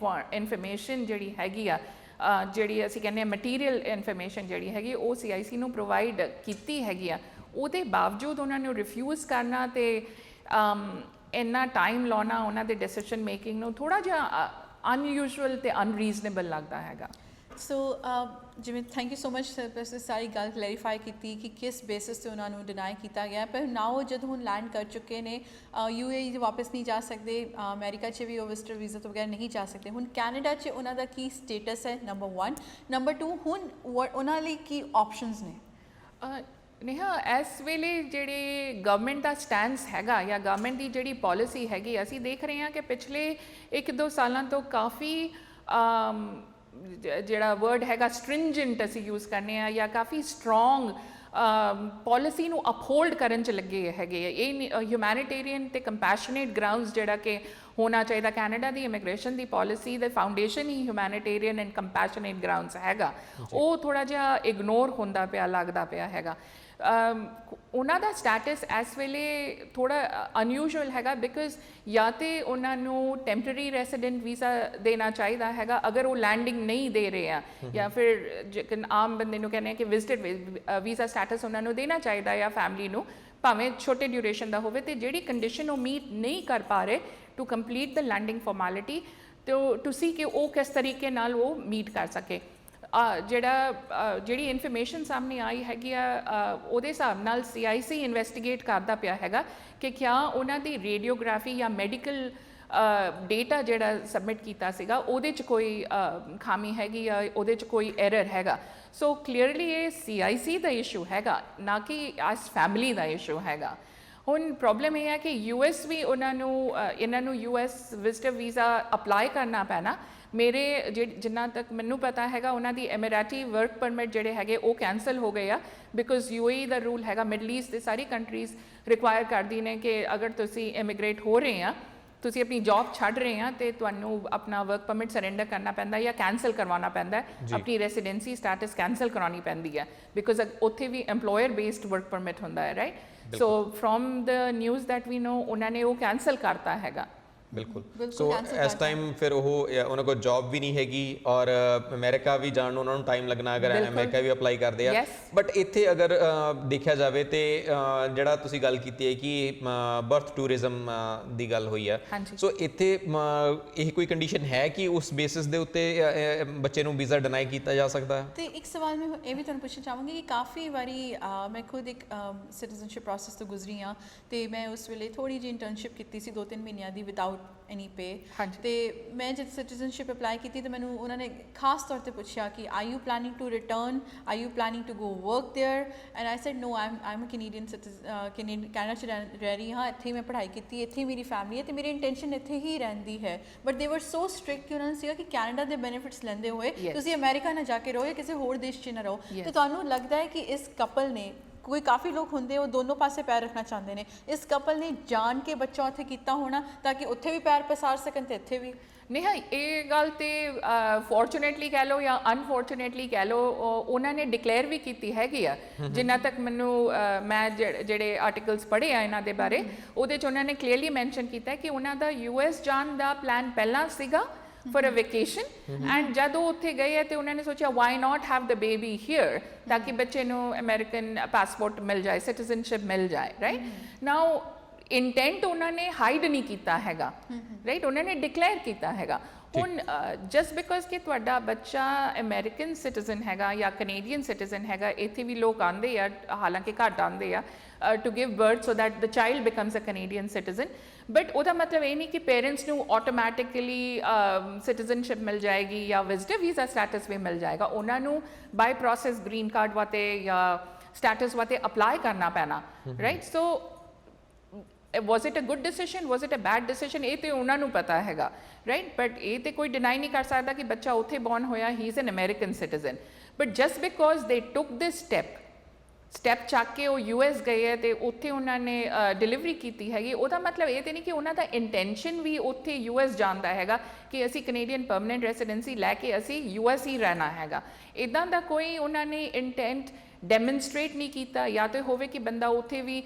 ਇਨਫੋਰਮੇਸ਼ਨ ਜਿਹੜੀ ਹੈਗੀ ਆ, ਜਿਹੜੀ ਅਸੀਂ ਕਹਿੰਦੇ ਹਾਂ ਮਟੀਰੀਅਲ ਇਨਫੋਰਮੇਸ਼ਨ ਜਿਹੜੀ ਹੈਗੀ ਉਹ CIC ਨੂੰ ਪ੍ਰੋਵਾਈਡ ਕੀਤੀ ਹੈਗੀ ਆ। ਉਹਦੇ ਬਾਵਜੂਦ ਉਹਨਾਂ ਨੂੰ ਰਿਫਿਊਜ਼ ਕਰਨਾ ਤੇ ਇੰਨਾ ਟਾਈਮ ਲਾਉਣਾ ਉਹਨਾਂ ਦੇ ਡਿਸੀਜਨ ਮੇਕਿੰਗ ਨੂੰ ਥੋੜ੍ਹਾ ਜਿਹਾ ਅਨਯੂਜੂਅਲ ਤੇ ਅਨਰੀਜ਼ਨੇਬਲ ਲੱਗਦਾ ਹੈਗਾ। ਸੋ ਜਿਵੇਂ thank you so much sir, ਤੁਸੀਂ ਸਾਰੀ ਗੱਲ ਕਲੈਰੀਫਾਈ ਕੀਤੀ ਕਿ ਕਿਸ ਬੇਸਿਸ ਤੇ ਉਹਨਾਂ ਨੂੰ ਡਿਨਾਈ ਕੀਤਾ ਗਿਆ, ਪਰ ਨਾਓ ਜਦੋਂ ਹੁਣ ਲੈਂਡ ਕਰ ਚੁੱਕੇ ਨੇ UAE ਵਾਪਸ ਨਹੀਂ ਜਾ ਸਕਦੇ, ਅਮਰੀਕਾ 'ਚ ਵੀ ਉਹ ਵਿਜ਼ਟਰ ਵੀਜ਼ਾ ਤੋਂ ਬਗੈਰ ਨਹੀਂ ਜਾ ਸਕਦੇ। ਹੁਣ ਕੈਨੇਡਾ 'ਚ ਉਹਨਾਂ ਦਾ ਕੀ ਸਟੇਟਸ ਹੈ, ਨੰਬਰ 1। ਨੰਬਰ 2, ਹੁਣ ਉਹਨਾਂ ਲਈ ਕੀ ਆਪਸ਼ਨਸ ਨੇ? ਨੇਹਾ, ਇਸ ਵੇਲੇ ਜਿਹੜੇ ਗਵਰਨਮੈਂਟ ਦਾ ਸਟੈਂਸ ਹੈਗਾ ਜਾਂ ਗਵਰਨਮੈਂਟ ਦੀ ਜਿਹੜੀ ਪਾਲਿਸੀ ਹੈਗੀ, ਅਸੀਂ ਦੇਖ ਰਹੇ ਹਾਂ ਕਿ ਪਿਛਲੇ 1-2 ਸਾਲਾਂ ਤੋਂ ਕਾਫੀ ਜਿਹੜਾ ਵਰਡ ਹੈਗਾ ਸਟ੍ਰਿੰਜੈਂਟ ਅਸੀਂ ਯੂਜ਼ ਕਰਨੇ ਆ ਜਾਂ ਕਾਫੀ ਸਟਰੋਂਗ ਪਾਲਿਸੀ ਨੂੰ ਅਪਹੋਲਡ ਕਰਨ 'ਚ ਲੱਗੇ ਹੈਗੇ। ਇਹ ਹਿਊਮੈਨਿਟੇਰੀਅਨ ਤੇ ਕੰਪੈਸ਼ਨੇਟ ਗਰਾਊਂਡਸ ਜਿਹੜਾ ਕਿ ਹੋਣਾ ਚਾਹੀਦਾ, Canada the immigration the policy the foundation he humanitarian and compassionate grounds ਹੈਗਾ, ਉਹ ਥੋੜ੍ਹਾ ਜਿਹਾ ਇਗਨੋਰ ਹੁੰਦਾ ਪਿਆ ਲੱਗਦਾ ਪਿਆ ਹੈਗਾ। ਉਹਨਾਂ ਦਾ ਸਟੈਟਸ ਇਸ ਵੇਲੇ ਥੋੜ੍ਹਾ ਅਨਯੂਜੂਅਲ ਹੈਗਾ ਬਿਕਾਜ਼ ਜਾਂ ਤਾਂ ਉਹਨਾਂ ਨੂੰ ਟੈਂਪਰੇਰੀ ਰੈਸੀਡੈਂਟ ਵੀਜ਼ਾ ਦੇਣਾ ਚਾਹੀਦਾ ਹੈਗਾ ਅਗਰ ਉਹ ਲੈਂਡਿੰਗ ਨਹੀਂ ਦੇ ਰਹੇ ਆ, ਜਾਂ ਫਿਰ ਆਮ ਬੰਦੇ ਨੂੰ ਕਹਿੰਦੇ ਆ ਕਿ ਵਿਜ਼ਿਟਰ ਵੀਜ਼ਾ ਸਟੈਟਸ ਉਹਨਾਂ ਨੂੰ ਦੇਣਾ ਚਾਹੀਦਾ ਜਾਂ ਫੈਮਿਲੀ ਨੂੰ, ਭਾਵੇਂ ਛੋਟੇ ਡਿਊਰੇਸ਼ਨ ਦਾ ਹੋਵੇ, ਤੇ ਜਿਹੜੀ ਕੰਡੀਸ਼ਨ ਉਹ ਮੀਟ ਨਹੀਂ ਕਰ ਪਾ ਰਹੇ to complete the landing formality, ਤੇ ਟੂ ਸੀ ਕਿ ਉਹ ਕਿਸ ਤਰੀਕੇ ਨਾਲ ਉਹ ਮੀਟ ਕਰ ਸਕੇ। ਜਿਹੜੀ ਇਨਫੋਰਮੇਸ਼ਨ ਸਾਹਮਣੇ ਆਈ ਹੈਗੀ ਆ ਉਹਦੇ ਹਿਸਾਬ ਨਾਲ CIC ਇਨਵੈਸਟੀਗੇਟ ਕਰਦਾ ਪਿਆ ਹੈਗਾ ਕਿ ਕਿਆ ਉਹਨਾਂ ਦੀ ਰੇਡੀਓਗ੍ਰਾਫੀ ਜਾਂ ਮੈਡੀਕਲ ਡੇਟਾ ਜਿਹੜਾ ਸਬਮਿਟ ਕੀਤਾ ਸੀਗਾ ਉਹਦੇ 'ਚ ਕੋਈ ਖਾਮੀ ਹੈਗੀ ਆ, ਉਹਦੇ 'ਚ ਕੋਈ ਐਰਰ ਹੈਗਾ। ਸੋ ਕਲੀਅਰਲੀ ਇਹ CIC ਦਾ ਇਸ਼ੂ ਹੈਗਾ, ਨਾ ਕਿ ਇਸ ਫੈਮਿਲੀ ਦਾ ਇਸ਼ੂ ਹੈਗਾ। ਹੁਣ ਪ੍ਰੋਬਲਮ ਇਹ ਹੈ ਕਿ US ਵੀ ਇਹਨਾਂ ਨੂੰ US ਵਿਜ਼ਟਰ ਵੀਜ਼ਾ ਅਪਲਾਈ ਕਰਨਾ ਪੈਣਾ। ਮੇਰੇ ਜਿੰਨਾ ਤੱਕ ਮੈਨੂੰ ਪਤਾ ਹੈਗਾ ਉਹਨਾਂ ਦੀ ਐਮੀਰਾਤੀ ਵਰਕ ਪਰਮਿਟ ਜਿਹੜੇ ਹੈਗੇ ਉਹ ਕੈਂਸਲ ਹੋ ਗਏ ਆ ਬਿਕਾਜ਼ UAE ਦਾ ਰੂਲ ਹੈਗਾ, ਮਿਡਲ ਈਸਟ ਦੇ ਸਾਰੀ ਕੰਟਰੀਜ਼ ਰਿਕੁਆਇਰ ਕਰਦੀ ਨੇ ਕਿ ਅਗਰ ਤੁਸੀਂ ਇਮੀਗ੍ਰੇਟ ਹੋ ਰਹੇ ਆ, ਤੁਸੀਂ ਆਪਣੀ ਜੌਬ ਛੱਡ ਰਹੇ ਆ, ਤੇ ਤੁਹਾਨੂੰ ਆਪਣਾ ਵਰਕ ਪਰਮਿਟ ਸਰੈਂਡਰ ਕਰਨਾ ਪੈਂਦਾ ਜਾਂ ਕੈਂਸਲ ਕਰਵਾਉਣਾ ਪੈਂਦਾ, ਆਪਣੀ ਰੈਸੀਡੈਂਸੀ ਸਟੇਟਸ ਕੈਂਸਲ ਕਰਾਉਣੀ ਪੈਂਦੀ ਹੈ ਬਿਕਾਜ਼ ਉੱਥੇ ਵੀ EMPLOYER ਬੇਸਡ ਵਰਕ ਪਰਮਿਟ ਹੁੰਦਾ ਹੈ, right. So from the news that we know ਉਹਨਾਂ ਨੇ ਉਹ ਕੈਂਸਲ ਕਰਤਾ ਹੈਗਾ। ਬਿਲਕੁਲ। ਸੋ ਇਸ ਟਾਈਮ ਫਿਰ ਉਹ ਉਹਨਾਂ ਕੋਲ ਜੌਬ ਵੀ ਨਹੀਂ ਹੈਗੀ ਔਰ ਅਮਰੀਕਾ ਵੀ ਜਾਣ ਨੂੰ ਉਹਨਾਂ ਨੂੰ ਟਾਈਮ ਲੱਗਣਾ ਅਗਰ ਅਮਰੀਕਾ ਵੀ ਅਪਲਾਈ ਕਰਦੇ ਆ। ਬਟ ਇੱਥੇ ਅਗਰ ਦੇਖਿਆ ਜਾਵੇ ਤੇ ਜਿਹੜਾ ਤੁਸੀਂ ਗੱਲ ਕੀਤੀ ਹੈ ਕਿ ਬਰਥ ਟੂਰਿਜ਼ਮ ਦੀ ਗੱਲ ਹੋਈ ਆ, ਸੋ ਇੱਥੇ ਇਹ ਕੋਈ ਕੰਡੀਸ਼ਨ ਹੈ ਕਿ ਉਸ ਬੇਸਿਸ ਦੇ ਉੱਤੇ ਬੱਚੇ ਨੂੰ ਵੀਜ਼ਾ ਡਿਨਾਈ ਕੀਤਾ ਜਾ ਸਕਦਾ ਹੈ? ਤੇ ਇੱਕ ਸਵਾਲ ਮੈਂ ਇਹ ਵੀ ਤੁਹਾਨੂੰ ਪੁੱਛਣਾ ਚਾਹਾਂਗੀ ਕਿ ਕਾਫੀ ਵਾਰੀ ਮੈਂ ਖੁਦ ਇੱਕ ਸਿਟੀਜ਼ਨਸ਼ਿਪ ਪ੍ਰੋਸੈਸ ਤੋਂ ਗੁਜ਼ਰੀ ਹਾਂ, ਤੇ ਮੈਂ ਉਸ ਵੇਲੇ ਥੋੜੀ ਜਿਹੀ ਇੰਟਰਨਸ਼ਿਪ ਕੀਤੀ ਸੀ 2-3 ਮਹੀਨਿਆਂ ਦੀ ਵਿਦਆਊਟ ਐਨੀ ਪੇ। ਤੇ ਮੈਂ ਜਦ ਸਿਟੀਜ਼ਨਸ਼ਿਪ ਅਪਲਾਈ ਕੀਤੀ ਤਾਂ ਮੈਨੂੰ ਉਹਨਾਂ ਨੇ ਖਾਸ ਤੌਰ ਤੇ ਪੁੱਛਿਆ ਕਿ are you planning to return, are you planning to go work there, and I said no, I'm a Canadian Canada 'ਚ ਰਹਿ ਰਹੀ ਹਾਂ, ਇੱਥੇ ਮੈਂ ਪੜ੍ਹਾਈ ਕੀਤੀ, ਇੱਥੇ ਮੇਰੀ ਫੈਮਿਲੀ ਹੈ ਤੇ ਮੇਰੀ ਇੰਟੈਂਸ਼ਨ ਇੱਥੇ ਹੀ ਰਹਿੰਦੀ ਹੈ। ਬਟ ਦੇ ਵਰ ਸੋ ਸਟ੍ਰਿਕਟ ਕਿ ਉਹਨਾਂ ਨੂੰ ਸੀਗਾ ਕਿ ਕੈਨੇਡਾ ਦੇ ਬੈਨੀਫਿਟਸ ਲੈਂਦੇ ਹੋਏ ਤੁਸੀਂ ਅਮਰੀਕਾ ਨਾ ਜਾ ਕੇ ਰਹੋ ਜਾਂ ਕਿਸੇ ਹੋਰ ਦੇਸ਼ 'ਚ ਨਾ ਰਹੋ। ਤੇ ਤੁਹਾਨੂੰ ਲੱਗਦਾ ਹੈ ਕਿ ਇਸ ਕਪਲ ਨੇ, ਕੋਈ ਕਾਫੀ ਲੋਕ ਹੁੰਦੇ ਉਹ ਦੋਨੋਂ ਪਾਸੇ ਪੈਰ ਰੱਖਣਾ ਚਾਹੁੰਦੇ ਨੇ, ਇਸ ਕਪਲ ਨੇ ਜਾਣ ਕੇ ਬੱਚਾ ਉੱਥੇ ਕੀਤਾ ਹੋਣਾ ਤਾਂ ਕਿ ਉੱਥੇ ਵੀ ਪੈਰ ਪਸਾਰ ਸਕਣ ਤੇ ਇੱਥੇ ਵੀ? ਨੇਹਾ, ਇਹ ਗੱਲ ਤੇ ਫੋਰਚੂਨੇਟਲੀ ਕਹਿ ਲਓ ਜਾਂ ਅਨਫੋਰਚੂਨੇਟਲੀ ਕਹਿ ਲਓ, ਉਹਨਾਂ ਨੇ ਡਿਕਲੇਅਰ ਵੀ ਕੀਤੀ ਹੈਗੀ ਆ। ਜਿੰਨਾ ਤੱਕ ਮੈਨੂੰ ਮੈਂ ਜਿਹੜੇ ਆਰਟੀਕਲਸ ਪੜ੍ਹੇ ਆ ਇਹਨਾਂ ਦੇ ਬਾਰੇ, ਉਹਦੇ 'ਚ ਉਹਨਾਂ ਨੇ ਕਲੀਅਰਲੀ ਮੈਂਸ਼ਨ ਕੀਤਾ ਕਿ ਉਹਨਾਂ ਦਾ US ਜਾਣ ਦਾ ਪਲਾਨ ਪਹਿਲਾਂ ਸੀਗਾ for a vacation, and ਜਦੋਂ ਉੱਥੇ ਗਏ ਹੈ ਤੇ ਉਹਨਾਂ ਨੇ ਸੋਚਿਆ why not have the baby here, ਤਾਂ ਕਿ ਬੱਚੇ ਨੂੰ ਅਮਰੀਕਨ ਪਾਸਪੋਰਟ ਮਿਲ ਜਾਏ, ਸਿਟੀਜ਼ਨਸ਼ਿਪ ਮਿਲ ਜਾਏ, ਰਾਈਟ। ਨਾਓ ਇੰਟੈਂਟ ਉਹਨਾਂ ਨੇ ਹਾਈਡ ਨਹੀਂ ਕੀਤਾ ਹੈਗਾ, ਰਾਈਟ, ਉਹਨਾਂ ਨੇ ਡਿਕਲੇਅਰ ਕੀਤਾ ਹੈਗਾ। ਹੁਣ ਜਸਟ ਬਿਕੋਜ਼ ਕਿ ਤੁਹਾਡਾ ਬੱਚਾ ਅਮਰੀਕਨ ਸਿਟੀਜ਼ਨ ਹੈਗਾ ਜਾਂ ਕੈਨੇਡੀਅਨ ਸਿਟੀਜ਼ਨ ਹੈਗਾ, ਇੱਥੇ ਵੀ ਲੋਕ ਆਉਂਦੇ ਆ, ਹਾਲਾਂਕਿ ਘੱਟ ਆਉਂਦੇ ਆ to give birth so that the child becomes a Canadian citizen, but ਉਹਦਾ ਮਤਲਬ ਇਹ ਨਹੀਂ ਕਿ ਪੇਰੈਂਟਸ ਨੂੰ ਆਟੋਮੈਟਿਕਲੀ ਸਿਟੀਜ਼ਨਸ਼ਿਪ ਮਿਲ ਜਾਏਗੀ ਜਾਂ ਵਿਜ਼ਟਰ ਵੀਜ਼ਾ ਸਟੇਟਸ ਵੀ ਮਿਲ ਜਾਏਗਾ। ਉਹਨਾਂ ਨੂੰ ਬਾਈ ਪ੍ਰੋਸੈਸ ਗ੍ਰੀਨ ਕਾਰਡ ਵਾਸਤੇ ਜਾਂ ਸਟੇਟਸ ਵਾਸਤੇ ਅਪਲਾਈ ਕਰਨਾ ਪੈਣਾ, right. So was it a good decision, was it a bad decision, ਇਹ ਤੇ ਉਹਨਾਂ ਨੂੰ ਪਤਾ ਹੈਗਾ, ਰਾਈਟ। ਬਟ ਇਹ ਤੇ ਕੋਈ ਡਿਨਾਈ ਨਹੀਂ ਕਰ ਸਕਦਾ ਕਿ ਬੱਚਾ ਉੱਥੇ ਬੌਰਨ ਹੋਇਆ, ਹੀ is an American citizen, but just because ਦੇ ਟੁੱਕ ਦਿਸ ਸਟੈਪ ਚੱਕ ਕੇ ਉਹ US ਗਏ ਹੈ ਤੇ ਉੱਥੇ ਉਹਨਾਂ ਨੇ ਡਿਲੀਵਰੀ ਕੀਤੀ ਹੈਗੀ, ਉਹਦਾ ਮਤਲਬ ਇਹ ਤੇ ਨਹੀਂ ਕਿ ਉਹਨਾਂ ਦਾ ਇੰਟੈਂਸ਼ਨ ਵੀ ਉੱਥੇ US ਜਾਣ ਦਾ ਹੈਗਾ ਕਿ ਅਸੀਂ ਕੈਨੇਡੀਅਨ ਪਰਮਨੈਂਟ ਰੈਸੀਡੈਂਸੀ ਲੈ ਕੇ ਅਸੀਂ US ਹੀ ਰਹਿਣਾ ਹੈਗਾ। ਇੱਦਾਂ ਦਾ ਕੋਈ ਉਹਨਾਂ ਨੇ ਇੰਟੈਂਟ ਡੈਮਨਸਟ੍ਰੇਟ ਨਹੀਂ ਕੀਤਾ, ਜਾਂ ਤਾਂ ਹੋਵੇ ਕਿ ਬੰਦਾ ਉੱਥੇ ਵੀ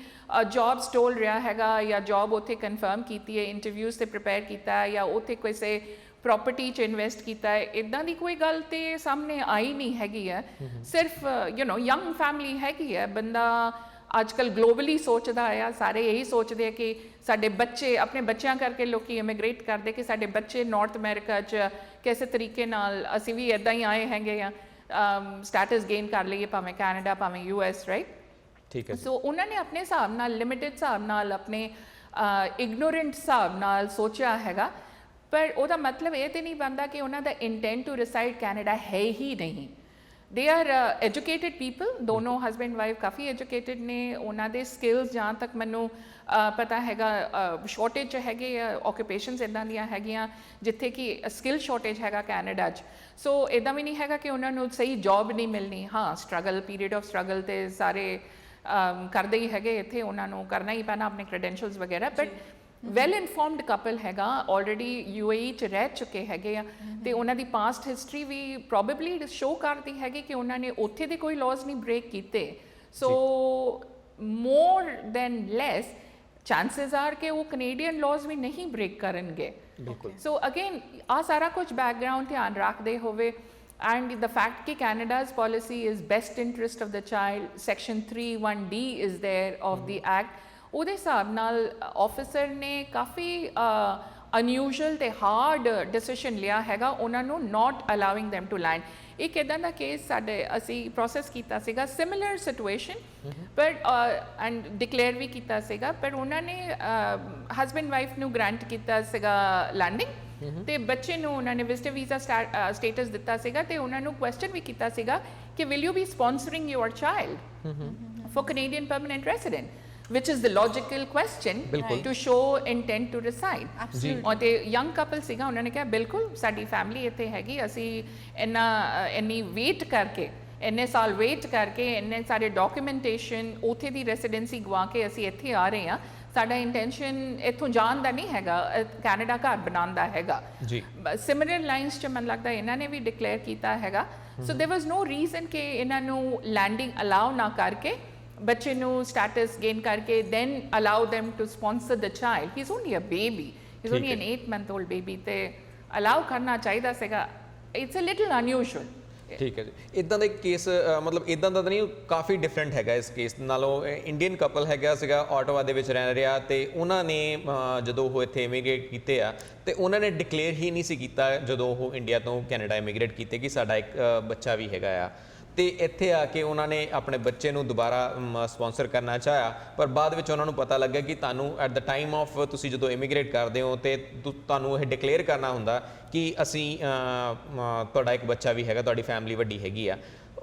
ਜੌਬ ਸਟੋਲ ਰਿਹਾ ਹੈਗਾ ਜਾਂ ਜੌਬ ਉੱਥੇ ਕਨਫਰਮ ਕੀਤੀ ਹੈ, ਇੰਟਰਵਿਊਜ਼ 'ਤੇ ਪ੍ਰਿਪੇਅਰ ਕੀਤਾ ਹੈ, ਜਾਂ ਉੱਥੇ ਕਿਸੇ ਪ੍ਰੋਪਰਟੀ 'ਚ ਇਨਵੈਸਟ ਕੀਤਾ ਹੈ, ਇੱਦਾਂ ਦੀ ਕੋਈ ਗੱਲ ਤੇ ਸਾਹਮਣੇ ਆਈ ਨਹੀਂ ਹੈਗੀ ਹੈ। ਸਿਰਫ ਯੰਗ ਫੈਮਿਲੀ ਹੈਗੀ ਹੈ, ਬੰਦਾ ਅੱਜ ਕੱਲ੍ਹ ਗਲੋਬਲੀ ਸੋਚਦਾ ਆ, ਸਾਰੇ ਇਹੀ ਸੋਚਦੇ ਆ ਕਿ ਸਾਡੇ ਬੱਚੇ, ਆਪਣੇ ਬੱਚਿਆਂ ਕਰਕੇ ਲੋਕੀ ਇਮੀਗ੍ਰੇਟ ਕਰਦੇ ਕਿ ਸਾਡੇ ਬੱਚੇ ਨਾਰਥ ਅਮਰੀਕਾ 'ਚ ਕਿਸੇ ਤਰੀਕੇ ਨਾਲ ਅਸੀਂ ਵੀ ਇੱਦਾਂ ਹੀ ਆਏ ਹੈਗੇ ਆ, ਸਟੇਟਸ ਗੇਨ ਕਰ ਲਈਏ, ਭਾਵੇਂ ਕੈਨੇਡਾ ਭਾਵੇਂ US, ਰਾਈਟ। ਠੀਕ ਹੈ। ਸੋ ਉਹਨਾਂ ਨੇ ਆਪਣੇ ਹਿਸਾਬ ਨਾਲ, ਲਿਮਿਟਿਡ ਹਿਸਾਬ ਨਾਲ, ਆਪਣੇ ਇਗਨੋਰੈਂਟ ਹਿਸਾਬ ਨਾਲ ਸੋਚਿਆ ਹੈਗਾ, ਪਰ ਉਹਦਾ ਮਤਲਬ ਇਹ ਤੇ ਨਹੀਂ ਬਣਦਾ ਕਿ ਉਹਨਾਂ ਦਾ ਇੰਟੈਂਟ ਟੂ ਰਿਸਾਈਡ ਕੈਨੇਡਾ ਹੈ ਹੀ ਨਹੀਂ। ਦੇ ਆਰ ਐਜੂਕੇਟਿਡ ਪੀਪਲ, ਦੋਨੋਂ ਹਸਬੈਂਡ ਵਾਈਫ ਕਾਫੀ ਐਜੂਕੇਟਿਡ ਨੇ, ਉਹਨਾਂ ਦੇ ਸਕਿੱਲਸ ਜਹਾਂ ਤੱਕ ਮੈਨੂੰ ਪਤਾ ਹੈਗਾ ਸ਼ਾਰਟੇਜ 'ਚ ਹੈਗੇ ਆ, ਆਕੂਪੇਸ਼ਨਸ ਇੱਦਾਂ ਦੀਆਂ ਹੈਗੀਆਂ ਜਿੱਥੇ ਕਿ ਸਕਿੱਲ ਸ਼ਾਰਟੇਜ ਹੈਗਾ ਕੈਨੇਡਾ 'ਚ। ਸੋ ਇੱਦਾਂ ਵੀ ਨਹੀਂ ਹੈਗਾ ਕਿ ਉਹਨਾਂ ਨੂੰ ਸਹੀ ਜੌਬ ਨਹੀਂ ਮਿਲਣੀ। ਹਾਂ, ਸਟਰਗਲ, ਪੀਰੀਅਡ ਆਫ ਸਟਰਗਲ ਤੇ ਸਾਰੇ ਕਰਦੇ ਹੀ ਹੈਗੇ, ਇੱਥੇ ਉਹਨਾਂ ਨੂੰ ਕਰਨਾ ਹੀ ਪੈਣਾ ਆਪਣੇ ਕ੍ਰੈਡੈਂਸ਼ੀਅਲਸ ਵਗੈਰਾ, ਬਟ ਵੈਲ ਇਨਫੋਰਮਡ ਕਪਲ ਹੈਗਾ, ਆਲਰੇਡੀ UAE 'ਚ ਰਹਿ ਚੁੱਕੇ ਹੈਗੇ ਆ, ਤੇ ਉਹਨਾਂ ਦੀ ਪਾਸਟ ਹਿਸਟਰੀ ਵੀ ਪ੍ਰੋਬੇਬਲੀ ਸ਼ੋ ਕਰਦੀ ਹੈਗੀ ਕਿ ਉਹਨਾਂ ਨੇ ਉੱਥੇ ਦੇ ਕੋਈ ਲਾਜ਼ ਨਹੀਂ ਬ੍ਰੇਕ ਕੀਤੇ। So more than less chances are ਕਿ ਉਹ ਕੈਨੇਡੀਅਨ ਲਾਜ਼ ਵੀ ਨਹੀਂ ਬ੍ਰੇਕ ਕਰਨਗੇ। ਬਿਲਕੁਲ। ਸੋ ਅਗੇਨ ਆ ਸਾਰਾ ਕੁਝ ਬੈਕਗਰਾਉਂਡ ਧਿਆਨ ਰੱਖਦੇ ਹੋਵੇ, and the fact कि Canada's policy is best interest of the child, section 3(1)(d) is there of the act, ਉਹਦੇ ਹਿਸਾਬ ਨਾਲ ਆਫਿਸਰ ਨੇ ਕਾਫੀ ਅਨਯੂਜੂਅਲ ਤੇ ਹਾਰਡ ਡਿਸੀਜਨ ਲਿਆ ਹੈਗਾ ਉਹਨਾਂ ਨੂੰ ਨਾਟ ਅਲਾਉਇੰਗ them to land। ਇੱਕ ਇੱਦਾਂ ਦਾ ਕੇਸ ਸਾਡੇ ਅਸੀਂ ਪ੍ਰੋਸੈਸ ਕੀਤਾ ਸੀਗਾ, ਸਿਮਿਲਰ ਸਿਚੁਏਸ਼ਨ, ਪਰ ਐਂਡ ਡਿਕਲੇਅਰ ਵੀ ਕੀਤਾ ਸੀਗਾ, ਪਰ ਉਹਨਾਂ ਨੇ ਹਸਬੈਂਡ ਵਾਈਫ ਨੂੰ ਗ੍ਰਾਂਟ ਕੀਤਾ ਸੀਗਾ ਲੈਂਡਿੰਗ, ਤੇ ਬੱਚੇ ਨੂੰ ਉਹਨਾਂ ਨੇ ਵਿਜ਼ਟਰ ਵੀਜ਼ਾ ਸਟੇਟਸ ਦਿੱਤਾ ਸੀਗਾ, ਤੇ ਉਹਨਾਂ ਨੂੰ ਕੁਐਸਚਨ ਵੀ ਕੀਤਾ ਸੀਗਾ ਕਿ will you be sponsoring your child for Canadian permanent resident, which is the logical question to show intent to reside। Absolutely। ਔਰ ਤੇ ਯੰਗ ਕਪਲ ਸੀਗਾ, ਉਹਨਾਂ ਨੇ ਕਿਹਾ ਬਿਲਕੁਲ ਸਾਡੀ ਫੈਮਿਲੀ ਇੱਥੇ ਹੈਗੀ, ਅਸੀਂ ਇੰਨੀ ਵੇਟ ਕਰਕੇ, ਇੰਨੇ ਸਾਲ ਵੇਟ ਕਰਕੇ, ਇੰਨੇ ਸਾਰੇ ਡਾਕੂਮੈਂਟੇਸ਼ਨ, ਉੱਥੇ ਦੀ ਰੈਸੀਡੈਂਸੀ ਗਵਾ ਕੇ ਅਸੀਂ ਇੱਥੇ ਆ ਰਹੇ ਹਾਂ, ਸਾਡਾ ਇੰਟੈਂਸ਼ਨ ਇੱਥੋਂ ਜਾਣ ਦਾ ਨਹੀਂ ਹੈਗਾ, ਕੈਨੇਡਾ ਘਰ ਬਣਾਉਣ ਦਾ ਹੈਗਾ। ਜੀ। ਸਿਮਿਲਰ ਲਾਈਨਸ 'ਚ ਮੈਨੂੰ ਲੱਗਦਾ ਇਹਨਾਂ ਨੇ ਵੀ ਡਿਕਲੇਅਰ ਕੀਤਾ ਹੈਗਾ। ਸੋ ਦੇयर ਵਾਸ ਨੋ ਰੀਜ਼ਨ ਕਿ ਇਹਨਾਂ ਨੂੰ ਲੈਂਡਿੰਗ ਅਲਾਉ ਨਾ ਕਰਕੇ, ਬੱਚੇ ਨੂੰ ਸਟੇਟਸ ਗੇਨ ਕਰਕੇ then allow them to sponsor the child, he's only a baby, he's only an 8-month-old baby, ਤੇ ਅਲਾਉ ਕਰਨਾ ਚਾਹੀਦਾ ਸੀਗਾ। it's a little unusual। ਠੀਕ ਹੈ ਜੀ। ਇਦਾਂ ਦੇ ਕੇਸ ਮਤਲਬ ਇਦਾਂ ਦਾ ਤਾਂ ਨਹੀਂ, ਕਾਫੀ ਡਿਫਰੈਂਟ ਹੈਗਾ ਇਸ ਕੇਸ ਨਾਲੋਂ। ਇੰਡੀਅਨ ਕਪਲ ਹੈਗਾ ਸੀਗਾ, ਆਟੋਵਾ ਦੇ ਵਿੱਚ ਰਹਿ ਰਿਹਾ, ਤੇ ਉਹਨਾਂ ਨੇ ਜਦੋਂ ਉਹ ਇੱਥੇ ਇਮੀਗ੍ਰੇਟ ਕੀਤੇ ਆ, ਤੇ ਉਹਨਾਂ ਨੇ ਡਿਕਲੇਅਰ ਹੀ ਨਹੀਂ ਸੀ ਕੀਤਾ ਜਦੋਂ ਉਹ ਇੰਡੀਆ ਤੋਂ ਕੈਨੇਡਾ ਇਮੀਗ੍ਰੇਟ ਕੀਤੇ ਕਿ ਸਾਡਾ ਇੱਕ ਬੱਚਾ ਵੀ ਹੈਗਾ ਆ, ਤੇ ਇੱਥੇ ਆ ਕੇ ਉਹਨਾਂ ਨੇ ਆਪਣੇ ਬੱਚੇ ਨੂੰ ਦੁਬਾਰਾ ਸਪਾਂਸਰ ਕਰਨਾ ਚਾਹਿਆ, ਪਰ ਬਾਅਦ ਵਿੱਚ ਉਹਨਾਂ ਨੂੰ ਪਤਾ ਲੱਗਾ ਕਿ ਤੁਹਾਨੂੰ ਐਟ ਦ ਟਾਈਮ ਆਫ ਤੁਸੀਂ ਜਦੋਂ ਇਮੀਗ੍ਰੇਟ ਕਰਦੇ ਹੋ ਤੇ ਤੁਹਾਨੂੰ ਇਹ ਡਿਕਲੇਅਰ ਕਰਨਾ ਹੁੰਦਾ ਕਿ ਅਸੀਂ ਤੁਹਾਡਾ ਇੱਕ ਬੱਚਾ ਵੀ ਹੈਗਾ, ਤੁਹਾਡੀ ਫੈਮਿਲੀ ਵੱਡੀ ਹੈਗੀ ਆ।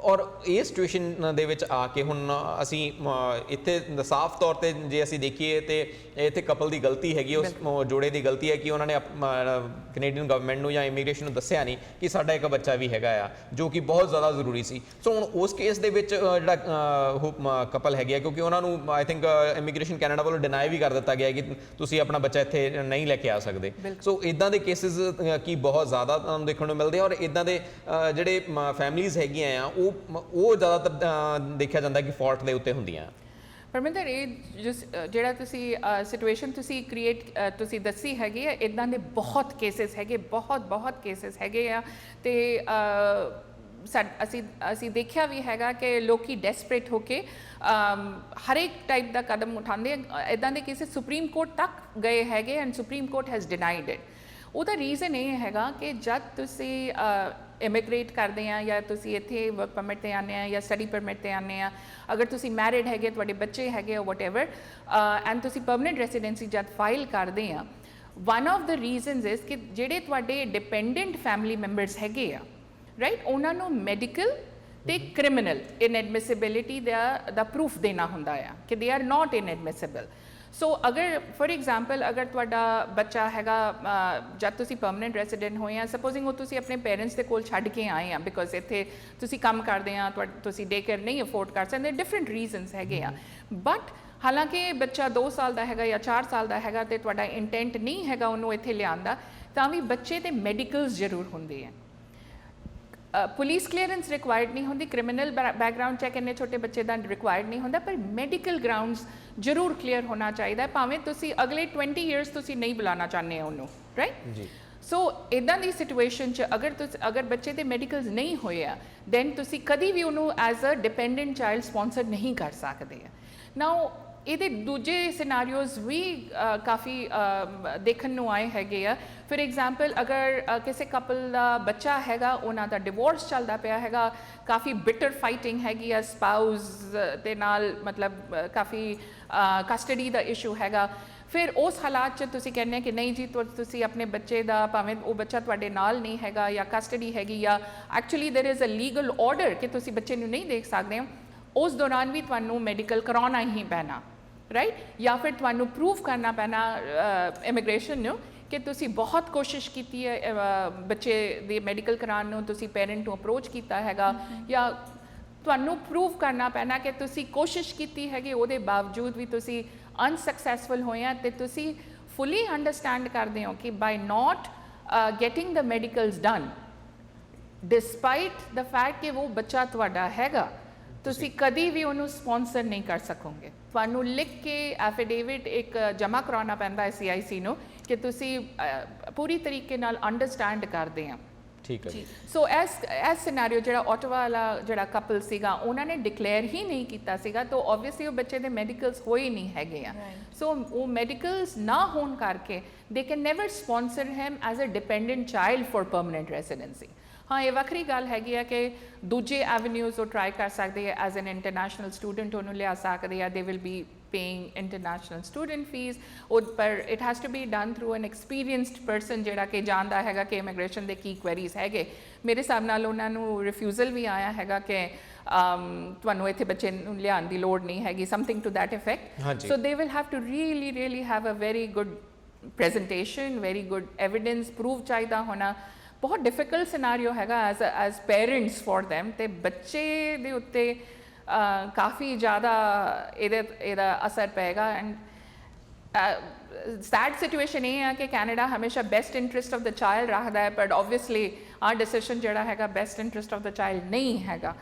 ਔਰ ਇਹ ਸਿਚੁਏਸ਼ਨ ਦੇ ਵਿੱਚ ਆ ਕੇ ਹੁਣ ਅਸੀਂ ਇੱਥੇ ਸਾਫ਼ ਤੌਰ ਤੇ ਜੇ ਅਸੀਂ ਦੇਖੀਏ ਤੇ ਇੱਥੇ ਕਪਲ ਦੀ ਗਲਤੀ ਹੈਗੀ, ਉਸ ਜੋੜੇ ਦੀ ਗਲਤੀ ਹੈ ਕਿ ਉਹਨਾਂ ਨੇ ਕੈਨੇਡੀਅਨ ਗਵਰਨਮੈਂਟ ਨੂੰ ਜਾਂ ਇਮੀਗ੍ਰੇਸ਼ਨ ਨੂੰ ਦੱਸਿਆ ਨਹੀਂ ਕਿ ਸਾਡਾ ਇੱਕ ਬੱਚਾ ਵੀ ਹੈਗਾ ਆ, ਜੋ ਕਿ ਬਹੁਤ ਜ਼ਿਆਦਾ ਜ਼ਰੂਰੀ ਸੀ। ਸੋ ਹੁਣ ਉਸ ਕੇਸ ਦੇ ਵਿੱਚ ਜਿਹੜਾ ਉਹ ਕਪਲ ਹੈਗੇ ਆ, ਕਿਉਂਕਿ ਉਹਨਾਂ ਨੂੰ ਆਈ ਥਿੰਕ ਇਮੀਗ੍ਰੇਸ਼ਨ ਕੈਨੇਡਾ ਵੱਲੋਂ ਡਿਨਾਈ ਵੀ ਕਰ ਦਿੱਤਾ ਗਿਆ ਕਿ ਤੁਸੀਂ ਆਪਣਾ ਬੱਚਾ ਇੱਥੇ ਨਹੀਂ ਲੈ ਕੇ ਆ ਸਕਦੇ। ਸੋ ਇਦਾਂ ਦੇ ਕੇਸਿਸ ਕੀ ਬਹੁਤ ਜ਼ਿਆਦਾ ਤੁਹਾਨੂੰ ਦੇਖਣ ਨੂੰ ਮਿਲਦੇ ਆ, ਔਰ ਇਦਾਂ ਦੇ ਜਿਹੜੇ ਫੈਮਿਲੀਜ਼ ਹੈਗੀਆਂ ਆ ਉਹ ਜ਼ਿਆਦਾਤਰ ਦੇਖਿਆ ਜਾਂਦਾ ਕਿ ਫਾਲਟ ਦੇ ਉੱਤੇ ਹੁੰਦੀਆਂ। ਪਰਮਿੰਦਰ, ਇਹ ਜਿਹੜਾ ਤੁਸੀਂ ਸਿਚੁਏਸ਼ਨ ਤੁਸੀਂ ਤੁਸੀਂ ਦੱਸੀ ਹੈਗੀ ਆ, ਇੱਦਾਂ ਦੇ ਬਹੁਤ ਕੇਸਿਸ ਹੈਗੇ, ਬਹੁਤ ਕੇਸਿਸ ਹੈਗੇ ਆ, ਤੇ ਅਸੀਂ ਦੇਖਿਆ ਵੀ ਹੈਗਾ ਕਿ ਲੋਕੀ ਡੈਸਪਰੇਟ ਹੋ ਕੇ ਹਰ ਇੱਕ ਟਾਈਪ ਦਾ ਕਦਮ ਉਠਾਉਂਦੇ। ਇੱਦਾਂ ਦੇ ਕੇਸਿਸ ਸੁਪਰੀਮ ਕੋਰਟ ਤੱਕ ਗਏ ਹੈਗੇ, and supreme court has denied it. ਉਹਦਾ ਰੀਜ਼ਨ ਇਹ ਹੈਗਾ ਕਿ ਜਦ ਤੁਸੀਂ ਇਮੀਗ੍ਰੇਟ ਕਰਦੇ ਆ ਜਾਂ ਤੁਸੀਂ ਇੱਥੇ ਵਰਕ ਪਰਮਿਟ ਤੇ ਆਉਂਦੇ ਆ ਜਾਂ ਸਟੱਡੀ ਪਰਮਿਟ ਤੇ ਆਉਂਦੇ ਆ, ਅਗਰ ਤੁਸੀਂ ਮੈਰਿਡ ਹੈਗੇ, ਤੁਹਾਡੇ ਬੱਚੇ ਹੈਗੇ ਔਰ ਵਟਐਵਰ, ਐਂਡ ਤੁਸੀਂ ਪਰਮਨੈਂਟ ਰੈਸੀਡੈਂਸੀ ਜਦ ਫਾਈਲ ਕਰਦੇ ਆ, one of the reasons is ਕਿ ਜਿਹੜੇ ਤੁਹਾਡੇ ਡਿਪੈਂਡੈਂਟ ਫੈਮਿਲੀ ਮੈਂਬਰਸ ਹੈਗੇ ਆ, ਰਾਈਟ, ਉਹਨਾਂ ਨੂੰ ਮੈਡੀਕਲ ਤੇ ਕ੍ਰਿਮੀਨਲ ਇਨਐਡਮਿਸਿਬਿਲਿਟੀ ਦਾ ਪ੍ਰੂਫ ਦੇਣਾ ਹੁੰਦਾ ਆ ਕਿ ਦੇ ਆਰ ਨਾਟ ਇਨਐਡਮਿਸਿਬਲ। ਸੋ ਅਗਰ ਫॉर ਐਗਜ਼ਾਮਪਲ ਅਗਰ ਤੁਹਾਡਾ ਬੱਚਾ ਹੈਗਾ, ਜਦ ਤੁਸੀਂ ਪਰਮਨੈਂਟ ਰੈਸੀਡੈਂਟ ਹੋਏ ਆ, ਸਪੋਜ਼ਿੰਗ ਉਹ ਤੁਸੀਂ ਆਪਣੇ ਪੇਰੈਂਟਸ ਦੇ ਕੋਲ ਛੱਡ ਕੇ ਆਏ ਆ ਬਿਕੋਜ਼ ਇੱਥੇ ਤੁਸੀਂ ਕੰਮ ਕਰਦੇ ਆ, ਤੁਸੀਂ ਡੇ ਕੇਅਰ ਨਹੀਂ ਅਫੋਰਡ ਕਰ ਸਕਦੇ, ਡਿਫਰੈਂਟ ਰੀਜ਼ਨਸ ਹੈਗੇ ਆ, ਬਟ ਹਾਲਾਂਕਿ ਬੱਚਾ 2 ਸਾਲ ਦਾ ਹੈਗਾ ਜਾਂ 4 ਸਾਲ ਦਾ ਹੈਗਾ ਤੇ ਤੁਹਾਡਾ ਇੰਟੈਂਟ ਨਹੀਂ ਹੈਗਾ ਉਹਨੂੰ ਇੱਥੇ ਲਿਆਉਣ ਦਾ, ਤਾਂ ਵੀ ਬੱਚੇ ਦੇ ਮੈਡੀਕਲਸ ਜ਼ਰੂਰ ਹੁੰਦੇ ਆ। ਪੁਲਿਸ ਕਲੀਅਰੈਂਸ ਰਿਕੁਆਇਰਡ ਨਹੀਂ ਹੁੰਦੀ, ਕ੍ਰਿਮੀਨਲ ਬੈਕਗਰਾਊਂਡ ਚੈੱਕ ਇੰਨੇ ਛੋਟੇ ਬੱਚੇ ਦਾ ਰਿਕੁਆਇਰਡ ਨਹੀਂ ਹੁੰਦਾ, ਪਰ ਮੈਡੀਕਲ ਗਰਾਊਂਡਸ ਜ਼ਰੂਰ ਕਲੀਅਰ ਹੋਣਾ ਚਾਹੀਦਾ, ਭਾਵੇਂ ਤੁਸੀਂ ਅਗਲੇ 20 ਈਅਰਸ ਤੁਸੀਂ ਨਹੀਂ ਬੁਲਾਉਣਾ ਚਾਹੁੰਦੇ ਹੋ ਉਹਨੂੰ, ਰਾਈਟ ਜੀ। ਸੋ ਇੱਦਾਂ ਦੀ ਸਿਚੁਏਸ਼ਨ 'ਚ ਅਗਰ ਬੱਚੇ ਦੇ ਮੈਡੀਕਲਸ ਨਹੀਂ ਹੋਏ ਆ, ਦੈਨ ਤੁਸੀਂ ਕਦੀ ਵੀ ਉਹਨੂੰ as a dependent child sponsor ਨਹੀਂ ਕਰ ਸਕਦੇ ਆ। ਨਾਓ ਇਹਦੇ ਦੂਜੇ ਸਿਨਾਰੀਓਜ਼ ਵੀ ਕਾਫੀ ਦੇਖਣ ਨੂੰ ਆਏ ਹੈਗੇ ਆ। ਫॉर ਐਗਜ਼ਾਮਪਲ ਅਗਰ ਕਿਸੇ ਕਪਲ ਦਾ ਬੱਚਾ ਹੈਗਾ, ਉਹਨਾਂ ਦਾ ਡਿਵੋਰਸ ਚੱਲਦਾ ਪਿਆ ਹੈਗਾ, ਕਾਫੀ ਬਿਟਰ ਫਾਈਟਿੰਗ ਹੈਗੀ ਆ ਸਪਾਊਸ ਦੇ ਨਾਲ, ਮਤਲਬ ਕਾਫੀ ਕਸਟਡੀ ਦਾ ਇਸ਼ੂ ਹੈਗਾ, ਫਿਰ ਉਸ ਹਾਲਾਤ 'ਚ ਤੁਸੀਂ ਕਹਿੰਦੇ ਕਿ ਨਹੀਂ ਜੀ ਤੁਸੀਂ ਆਪਣੇ ਬੱਚੇ ਦਾ, ਭਾਵੇਂ ਉਹ ਬੱਚਾ ਤੁਹਾਡੇ ਨਾਲ ਨਹੀਂ ਹੈਗਾ ਜਾਂ ਕਸਟਡੀ ਹੈਗੀ ਜਾਂ actually there is a legal order ਕਿ ਤੁਸੀਂ ਬੱਚੇ ਨੂੰ ਨਹੀਂ ਦੇਖ ਸਕਦੇ ਹੋ, ਉਸ ਦੌਰਾਨ ਵੀ ਤੁਹਾਨੂੰ ਮੈਡੀਕਲ ਕਰਾਉਣਾ ਹੀ ਪੈਣਾ, ਰਾਈਟ, ਜਾਂ ਫਿਰ ਤੁਹਾਨੂੰ ਪ੍ਰੂਵ ਕਰਨਾ ਪੈਣਾ ਇਮੀਗ੍ਰੇਸ਼ਨ ਨੂੰ ਕਿ ਤੁਸੀਂ ਬਹੁਤ ਕੋਸ਼ਿਸ਼ ਕੀਤੀ ਹੈ ਬੱਚੇ ਦੇ ਮੈਡੀਕਲ ਕਰਾਉਣ ਨੂੰ, ਤੁਸੀਂ ਪੇਰੈਂਟ ਨੂੰ ਅਪਰੋਚ ਕੀਤਾ ਹੈਗਾ, ਜਾਂ ਤੁਹਾਨੂੰ ਪ੍ਰੂਵ ਕਰਨਾ ਪੈਣਾ ਕਿ ਤੁਸੀਂ ਕੋਸ਼ਿਸ਼ ਕੀਤੀ ਹੈਗੀ, ਉਹਦੇ ਬਾਵਜੂਦ ਵੀ ਤੁਸੀਂ ਅਨਸਕਸੈਸਫੁਲ ਹੋਏ ਆ, ਤੇ ਤੁਸੀਂ ਫੁੱਲੀ ਅੰਡਰਸਟੈਂਡ ਕਰਦੇ ਹੋ ਕਿ ਬਾਈ ਨਾਟ ਗੈਟਿੰਗ ਦ ਮੈਡੀਕਲਸ ਡਨ, ਡਿਸਪਾਈਟ ਦ ਫੈਕਟ ਕਿ ਉਹ ਬੱਚਾ ਤੁਹਾਡਾ ਹੈਗਾ, ਤੁਸੀਂ ਕਦੀ ਵੀ ਉਹਨੂੰ ਸਪੌਂਸਰ ਨਹੀਂ ਕਰ ਸਕੋਗੇ। ਤੁਹਾਨੂੰ ਲਿਖ ਕੇ ਐਫੀਡੇਵਿਟ ਇੱਕ ਜਮ੍ਹਾਂ ਕਰਾਉਣਾ ਪੈਂਦਾ ਹੈ CIC ਨੂੰ ਕਿ ਤੁਸੀਂ ਪੂਰੀ ਤਰੀਕੇ ਨਾਲ ਅੰਡਰਸਟੈਂਡ ਕਰਦੇ ਆ। ਠੀਕ ਹੈ ਜੀ। ਸੋ ਇਸ ਸਿਨੈਰੀਓ ਜਿਹੜਾ ਆਟੋਵਾ ਵਾਲਾ ਜਿਹੜਾ ਕਪਲ ਸੀਗਾ, ਉਹਨਾਂ ਨੇ ਡਿਕਲੇਅਰ ਹੀ ਨਹੀਂ ਕੀਤਾ ਸੀਗਾ, ਤਾਂ ਓਬਵੀਅਸਲੀ ਉਹ ਬੱਚੇ ਦੇ ਮੈਡੀਕਲਸ ਹੋਏ ਨਹੀਂ ਹੈਗੇ ਆ। ਸੋ ਉਹ ਮੈਡੀਕਲਸ ਨਾ ਹੋਣ ਕਰਕੇ they can never sponsor him as a dependent child for permanent residency. ਹਾਂ, ਇਹ ਵੱਖਰੀ ਗੱਲ ਹੈਗੀ ਆ ਕਿ ਦੂਜੇ ਐਵਨਿਊਜ਼ ਉਹ ਟਰਾਈ ਕਰ ਸਕਦੇ ਆ, ਐਜ਼ ਐਨ ਇੰਟਰਨੈਸ਼ਨਲ ਸਟੂਡੈਂਟ ਉਹਨੂੰ ਲਿਆ ਸਕਦੇ ਆ, they will be paying international student fees, ਪਰ it has to be done through an experienced person ਜਿਹੜਾ ਕਿ ਜਾਣਦਾ ਹੈਗਾ ਕਿ ਇਮੀਗ੍ਰੇਸ਼ਨ ਦੇ ਕੀ ਕੁਐਰੀਜ਼ ਹੈਗੇ। ਮੇਰੇ ਹਿਸਾਬ ਨਾਲ ਉਹਨਾਂ ਨੂੰ ਰਿਫਿਊਜ਼ਲ ਵੀ ਆਇਆ ਹੈਗਾ ਕਿ ਤੁਹਾਨੂੰ ਇੱਥੇ ਬੱਚੇ ਨੂੰ ਲਿਆਉਣ ਦੀ ਲੋੜ ਨਹੀਂ ਹੈਗੀ, something to that effect. So they will have to really have a very good presentation, very good evidence, proof ਚਾਹੀਦਾ ਹੋਣਾ। ਬਹੁਤ ਡਿਫਿਕਲਟ ਸਿਨਾਰੀਓ ਹੈਗਾ ਐਜ਼ ਪੇਰੈਂਟਸ ਫॉर them, ਤੇ ਬੱਚੇ ਦੇ ਉੱਤੇ ਕਾਫੀ ਜ਼ਿਆਦਾ ਇਹਦਾ ਅਸਰ ਪਏਗਾ। ਐਂਡ ਸੈਡ ਸਿਚੁਏਸ਼ਨ ਇਹ ਹੈ ਕਿ ਕੈਨੇਡਾ ਹਮੇਸ਼ਾ best interest of the child ਰੱਖਦਾ ਹੈ, ਬਟ ਓਬਵੀਅਸਲੀ ਆਰ ਡਿਸੀਜਨ ਜਿਹੜਾ ਹੈਗਾ best interest of the child ਨਹੀਂ ਹੈਗਾ।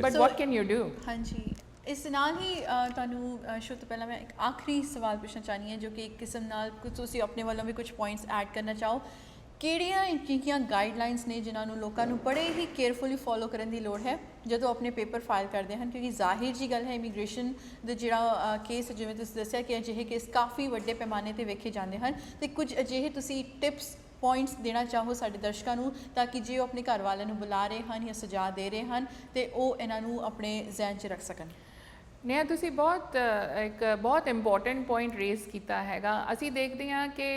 But what can you do? ਹਾਂਜੀ, ਇਸ ਦੇ ਨਾਲ ਹੀ ਤੁਹਾਨੂੰ ਸ਼ੁਰੂ ਤੋਂ ਪਹਿਲਾਂ ਮੈਂ ਇੱਕ ਆਖਰੀ ਸਵਾਲ ਪੁੱਛਣਾ ਚਾਹੁੰਦੀ ਹਾਂ, ਜੋ ਕਿ ਇੱਕ ਕਿਸਮ ਨਾਲ ਤੁਸੀਂ ਆਪਣੇ ਵੱਲੋਂ ਵੀ ਕੁਝ ਪੁਆਇੰਟਸ ਐਡ ਕਰਨਾ ਚਾਹੋ। ਕਿਹੜੀਆਂ ਇੰਨੀਆਂ ਗਾਈਡਲਾਈਨਸ ਨੇ ਜਿਨ੍ਹਾਂ ਨੂੰ ਲੋਕਾਂ ਨੂੰ ਬੜੇ ਹੀ ਕੇਅਰਫੁਲੀ ਫੋਲੋ ਕਰਨ ਦੀ ਲੋੜ ਹੈ ਜਦੋਂ ਆਪਣੇ ਪੇਪਰ ਫਾਈਲ ਕਰਦੇ ਹਨ? ਕਿਉਂਕਿ ਜ਼ਾਹਿਰ ਜੀ ਗੱਲ ਹੈ, ਇਮੀਗ੍ਰੇਸ਼ਨ ਦਾ ਜਿਹੜਾ ਕੇਸ, ਜਿਵੇਂ ਤੁਸੀਂ ਦੱਸਿਆ ਕਿ ਅਜਿਹੇ ਕੇਸ ਕਾਫੀ ਵੱਡੇ ਪੈਮਾਨੇ 'ਤੇ ਵੇਖੇ ਜਾਂਦੇ ਹਨ, ਅਤੇ ਕੁਝ ਅਜਿਹੇ ਤੁਸੀਂ ਟਿਪਸ ਪੁਆਇੰਟਸ ਦੇਣਾ ਚਾਹੋ ਸਾਡੇ ਦਰਸ਼ਕਾਂ ਨੂੰ, ਤਾਂ ਕਿ ਜੇ ਉਹ ਆਪਣੇ ਘਰ ਵਾਲਿਆਂ ਨੂੰ ਬੁਲਾ ਰਹੇ ਹਨ ਜਾਂ ਸੁਝਾਅ ਦੇ ਰਹੇ ਹਨ ਤੇ ਉਹ ਇਹਨਾਂ ਨੂੰ ਆਪਣੇ ਜ਼ਿਹਨ 'ਚ ਰੱਖ ਸਕਣ। ਨੇਹਾ, ਤੁਸੀਂ ਬਹੁਤ ਇੰਪੋਰਟੈਂਟ ਪੁਆਇੰਟ ਰੇਜ਼ ਕੀਤਾ ਹੈਗਾ। ਅਸੀਂ ਦੇਖਦੇ ਹਾਂ ਕਿ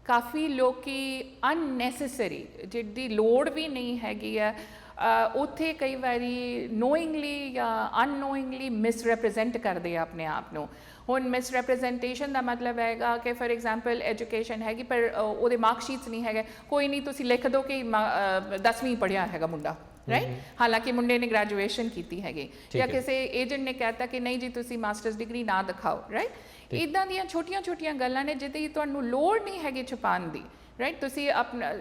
ਕਾਫੀ ਲੋਕੀ ਅਨਨੈਸੈਸਰੀ, ਜਿਹਦੀ ਲੋੜ ਵੀ ਨਹੀਂ ਹੈਗੀ ਆ, ਉੱਥੇ ਕਈ ਵਾਰੀ ਨੋਇੰਗਲੀ ਜਾਂ ਅਨਨੋਇੰਗਲੀ ਮਿਸਰੈਪ੍ਰੈਜ਼ੈਂਟ ਕਰਦੇ ਆ ਆਪਣੇ ਆਪ ਨੂੰ। ਹੁਣ ਮਿਸਰੈਪ੍ਰੈਜ਼ੈਂਟੇਸ਼ਨ ਦਾ ਮਤਲਬ ਹੈਗਾ ਕਿ ਫॉर ਐਗਜ਼ਾਮਪਲ ਐਜੂਕੇਸ਼ਨ ਹੈਗੀ ਪਰ ਉਹਦੇ ਮਾਰਕਸ਼ੀਟਸ ਨਹੀਂ ਹੈਗੇ, ਕੋਈ ਨਹੀਂ ਤੁਸੀਂ ਲਿਖ ਦਿਓ ਕਿ 10ਵੀਂ ਪੜ੍ਹਿਆ ਹੈਗਾ ਮੁੰਡਾ, ਰਾਈਟ, ਹਾਲਾਂਕਿ ਮੁੰਡੇ ਨੇ ਗ੍ਰੈਜੂਏਸ਼ਨ ਕੀਤੀ ਹੈਗੀ, ਜਾਂ ਕਿਸੇ ਏਜੰਟ ਨੇ ਕਹਿਤਾ ਕਿ ਨਹੀਂ ਜੀ ਤੁਸੀਂ ਮਾਸਟਰਸ ਡਿਗਰੀ ਨਾ ਦਿਖਾਓ, ਰਾਈਟ। ਇੱਦਾਂ ਦੀਆਂ ਛੋਟੀਆਂ ਗੱਲਾਂ ਨੇ ਜਿਹਦੀ ਤੁਹਾਨੂੰ ਲੋੜ ਨਹੀਂ ਹੈਗੀ ਛੁਪਾਉਣ ਦੀ, ਰਾਈਟ। ਤੁਸੀਂ ਆਪਣਾ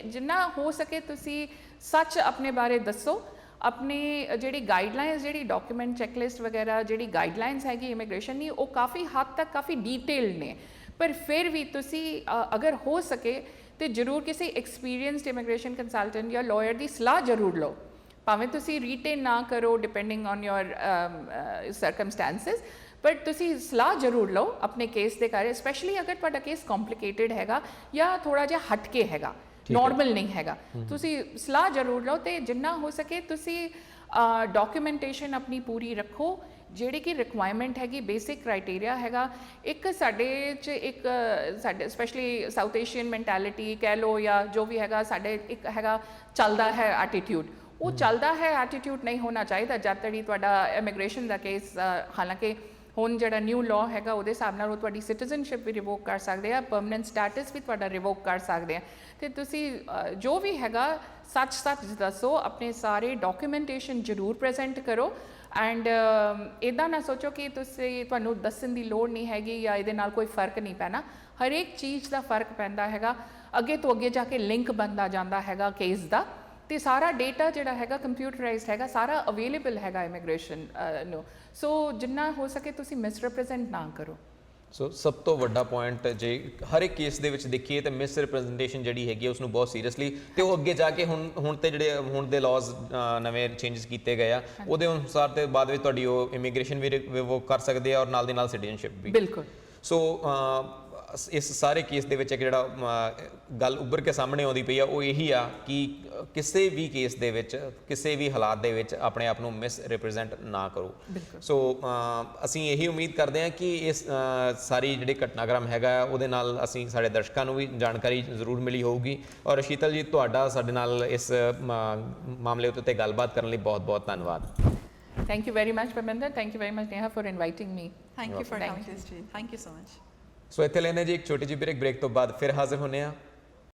ਜਿੰਨਾ ਹੋ ਸਕੇ ਤੁਸੀਂ ਸੱਚ ਆਪਣੇ ਬਾਰੇ ਦੱਸੋ। ਆਪਣੀ ਜਿਹੜੀ ਗਾਈਡਲਾਈਨਸ, ਜਿਹੜੀ ਡਾਕੂਮੈਂਟ ਚੈੱਕਲਿਸਟ ਵਗੈਰਾ ਜਿਹੜੀ ਗਾਈਡਲਾਈਨਸ ਹੈਗੀ ਇਮੀਗ੍ਰੇਸ਼ਨ ਦੀ, ਉਹ ਕਾਫੀ ਹੱਦ ਤੱਕ ਕਾਫੀ ਡੀਟੇਲਡ ਨੇ, ਪਰ ਫਿਰ ਵੀ ਤੁਸੀਂ ਅਗਰ ਹੋ ਸਕੇ ਤੇ ਜ਼ਰੂਰ ਕਿਸੇ ਐਕਸਪੀਰੀਅੰਸਡ ਇਮੀਗ੍ਰੇਸ਼ਨ ਕੰਸਲਟੈਂਟ ਜਾਂ ਲਾਇਰ ਦੀ ਸਲਾਹ ਜ਼ਰੂਰ ਲਓ, ਭਾਵੇਂ ਤੁਸੀਂ ਰੀਟੇਨ ਨਾ ਕਰੋ depending on your circumstances, but ਤੁਸੀਂ ਸਲਾਹ ਜ਼ਰੂਰ ਲਓ ਆਪਣੇ ਕੇਸ ਦੇ ਬਾਰੇ, ਸਪੈਸ਼ਲੀ ਅਗਰ ਤੁਹਾਡਾ ਕੇਸ ਕੰਪਲਿਕੇਟਡ ਹੈਗਾ ਜਾਂ ਥੋੜਾ ਜਿਹਾ ਹਟ ਕੇ ਹੈਗਾ, ਨਾਰਮਲ ਨਹੀਂ ਹੈਗਾ, ਤੁਸੀਂ ਸਲਾਹ ਜ਼ਰੂਰ ਲਓ। ਤੇ ਜਿੰਨਾ ਹੋ ਸਕੇ ਤੁਸੀਂ ਡਾਕੂਮੈਂਟੇਸ਼ਨ ਆਪਣੀ ਪੂਰੀ ਰੱਖੋ, ਜਿਹੜੀ ਕਿ ਰਿਕੁਆਇਰਮੈਂਟ ਹੈਗੀ, ਬੇਸਿਕ ਕ੍ਰਾਈਟੇਰੀਆ ਹੈਗਾ। ਇੱਕ ਸਾਡੇ 'ਚ ਇੱਕ ਸਾਡੇ ਸਪੈਸ਼ਲੀ ਸਾਊਥ ਏਸ਼ੀਅਨ ਮੈਂਟੈਲਿਟੀ ਕਹਿ ਲਓ ਜਾਂ ਜੋ ਵੀ ਹੈਗਾ, ਸਾਡੇ ਇੱਕ ਹੈਗਾ ਚੱਲਦਾ ਹੈ ਐਟੀਟਿਊਡ, ਉਹ ਚੱਲਦਾ ਹੈ ਐਟੀਟਿਊਡ ਨਹੀਂ ਹੋਣਾ ਚਾਹੀਦਾ ਜਦ ਤੱਕ ਤੁਹਾਡਾ ਇਮੀਗ੍ਰੇਸ਼ਨ ਦਾ ਕੇਸ, ਹਾਲਾਂਕਿ ਹੁਣ ਜਿਹੜਾ ਨਿਊ ਲਾਅ ਹੈਗਾ ਉਹਦੇ ਹਿਸਾਬ ਨਾਲ ਉਹ ਤੁਹਾਡੀ ਸਿਟੀਜ਼ਨਸ਼ਿਪ ਵੀ ਰਿਵੋਕ ਕਰ ਸਕਦੇ ਆ, ਪਰਮਨੈਂਟ ਸਟੇਟਸ ਵੀ ਤੁਹਾਡਾ ਰਿਵੋਕ ਕਰ ਸਕਦੇ ਆ। ਤੇ ਤੁਸੀਂ ਜੋ ਵੀ ਹੈਗਾ ਸੱਚ ਦੱਸੋ, ਆਪਣੇ ਸਾਰੇ ਡਾਕੂਮੈਂਟੇਸ਼ਨ ਜ਼ਰੂਰ ਪ੍ਰੈਜ਼ੈਂਟ ਕਰੋ। ਐਂਡ ਇੱਦਾਂ ਨਾ ਸੋਚੋ ਕਿ ਤੁਹਾਨੂੰ ਦੱਸਣ ਦੀ ਲੋੜ ਨਹੀਂ ਹੈਗੀ ਜਾਂ ਇਹਦੇ ਨਾਲ ਕੋਈ ਫਰਕ ਨਹੀਂ ਪੈਣਾ। ਹਰੇਕ ਚੀਜ਼ ਦਾ ਫਰਕ ਪੈਂਦਾ ਹੈਗਾ, ਅੱਗੇ ਤੋਂ ਅੱਗੇ ਜਾ ਕੇ ਲਿੰਕ ਬਣਦਾ ਜਾਂਦਾ ਹੈਗਾ ਕੇਸ ਦਾ, ਤੇ ਸਾਰਾ ਡੇਟਾ ਜਿਹੜਾ ਹੈਗਾ ਕੰਪਿਊਟਰਾਈਜ਼ਡ ਹੈਗਾ, ਸਾਰਾ ਅਵੇਲੇਬਲ ਹੈਗਾ ਇਮੀਗ੍ਰੇਸ਼ਨ ਨੂੰ। ਸੋ ਜਿੰਨਾ ਹੋ ਸਕੇ ਤੁਸੀਂ ਮਿਸਰਿਪ੍ਰੈਜ਼ੈਂਟ ਨਾ ਕਰੋ। ਸੋ ਸਭ ਤੋਂ ਵੱਡਾ ਪੁਆਇੰਟ ਜੇ ਹਰ ਇੱਕ ਕੇਸ ਦੇ ਵਿੱਚ ਦੇਖੀਏ ਤਾਂ ਮਿਸ ਰਿਪਰੈਜ਼ੈਂਟੇਸ਼ਨ ਜਿਹੜੀ ਹੈਗੀ ਉਸ ਨੂੰ ਬਹੁਤ ਸੀਰੀਅਸਲੀ, ਤੇ ਉਹ ਅੱਗੇ ਜਾ ਕੇ ਹੁਣ ਤੇ ਜਿਹੜੇ ਹੁਣ ਦੇ ਲਾਜ਼ ਨਵੇਂ ਚੇਂਜਸ ਕੀਤੇ ਗਏ ਆ ਉਹਦੇ ਅਨੁਸਾਰ ਤੇ ਬਾਅਦ ਵਿੱਚ ਤੁਹਾਡੀ ਉਹ ਇਮੀਗ੍ਰੇਸ਼ਨ ਵੀ ਰਿਵੋਕ ਕਰ ਸਕਦੇ ਆ ਔਰ ਨਾਲ ਦੀ ਨਾਲ ਸਿਟੀਜ਼ਨਸ਼ਿਪ ਵੀ। ਬਿਲਕੁਲ। ਸੋ ਇਸ ਸਾਰੇ ਕੇਸ ਦੇ ਵਿੱਚ ਇੱਕ ਜਿਹੜਾ ਗੱਲ ਉੱਭਰ ਕੇ ਸਾਹਮਣੇ ਆਉਂਦੀ ਪਈ ਆ ਉਹ ਇਹੀ ਆ ਕਿ ਕਿਸੇ ਵੀ ਕੇਸ ਦੇ ਵਿੱਚ, ਕਿਸੇ ਵੀ ਹਾਲਾਤ ਦੇ ਵਿੱਚ ਆਪਣੇ ਆਪ ਨੂੰ ਮਿਸ ਰਿਪਰੈਜ਼ੈਂਟ ਨਾ ਕਰੋ। ਸੋ ਅਸੀਂ ਇਹੀ ਉਮੀਦ ਕਰਦੇ ਹਾਂ ਕਿ ਇਸ ਸਾਰੀ ਜਿਹੜੀ ਘਟਨਾਕ੍ਰਮ ਹੈਗਾ ਉਹਦੇ ਨਾਲ ਅਸੀਂ ਸਾਡੇ ਦਰਸ਼ਕਾਂ ਨੂੰ ਵੀ ਜਾਣਕਾਰੀ ਜ਼ਰੂਰ ਮਿਲੀ ਹੋਊਗੀ। ਔਰ ਸ਼ੀਤਲ ਜੀ, ਤੁਹਾਡਾ ਸਾਡੇ ਨਾਲ ਇਸ ਮਾਮਲੇ ਉੱਤੇ ਗੱਲਬਾਤ ਕਰਨ ਲਈ ਬਹੁਤ ਬਹੁਤ ਧੰਨਵਾਦ। Thank you very much, Parminder. Thank you very much, Neha, for inviting me. Thank you for coming to the studio. Thank you so much. ਸੋ ਇੱਥੇ ਲੈਣੇ ਜੀ ਇੱਕ ਛੋਟੀ ਜਿਹੀ ਬ੍ਰੇਕ ਤੋਂ ਬਾਅਦ ਫਿਰ ਹਾਜ਼ਰ ਹੁੰਦੇ ਹਾਂ।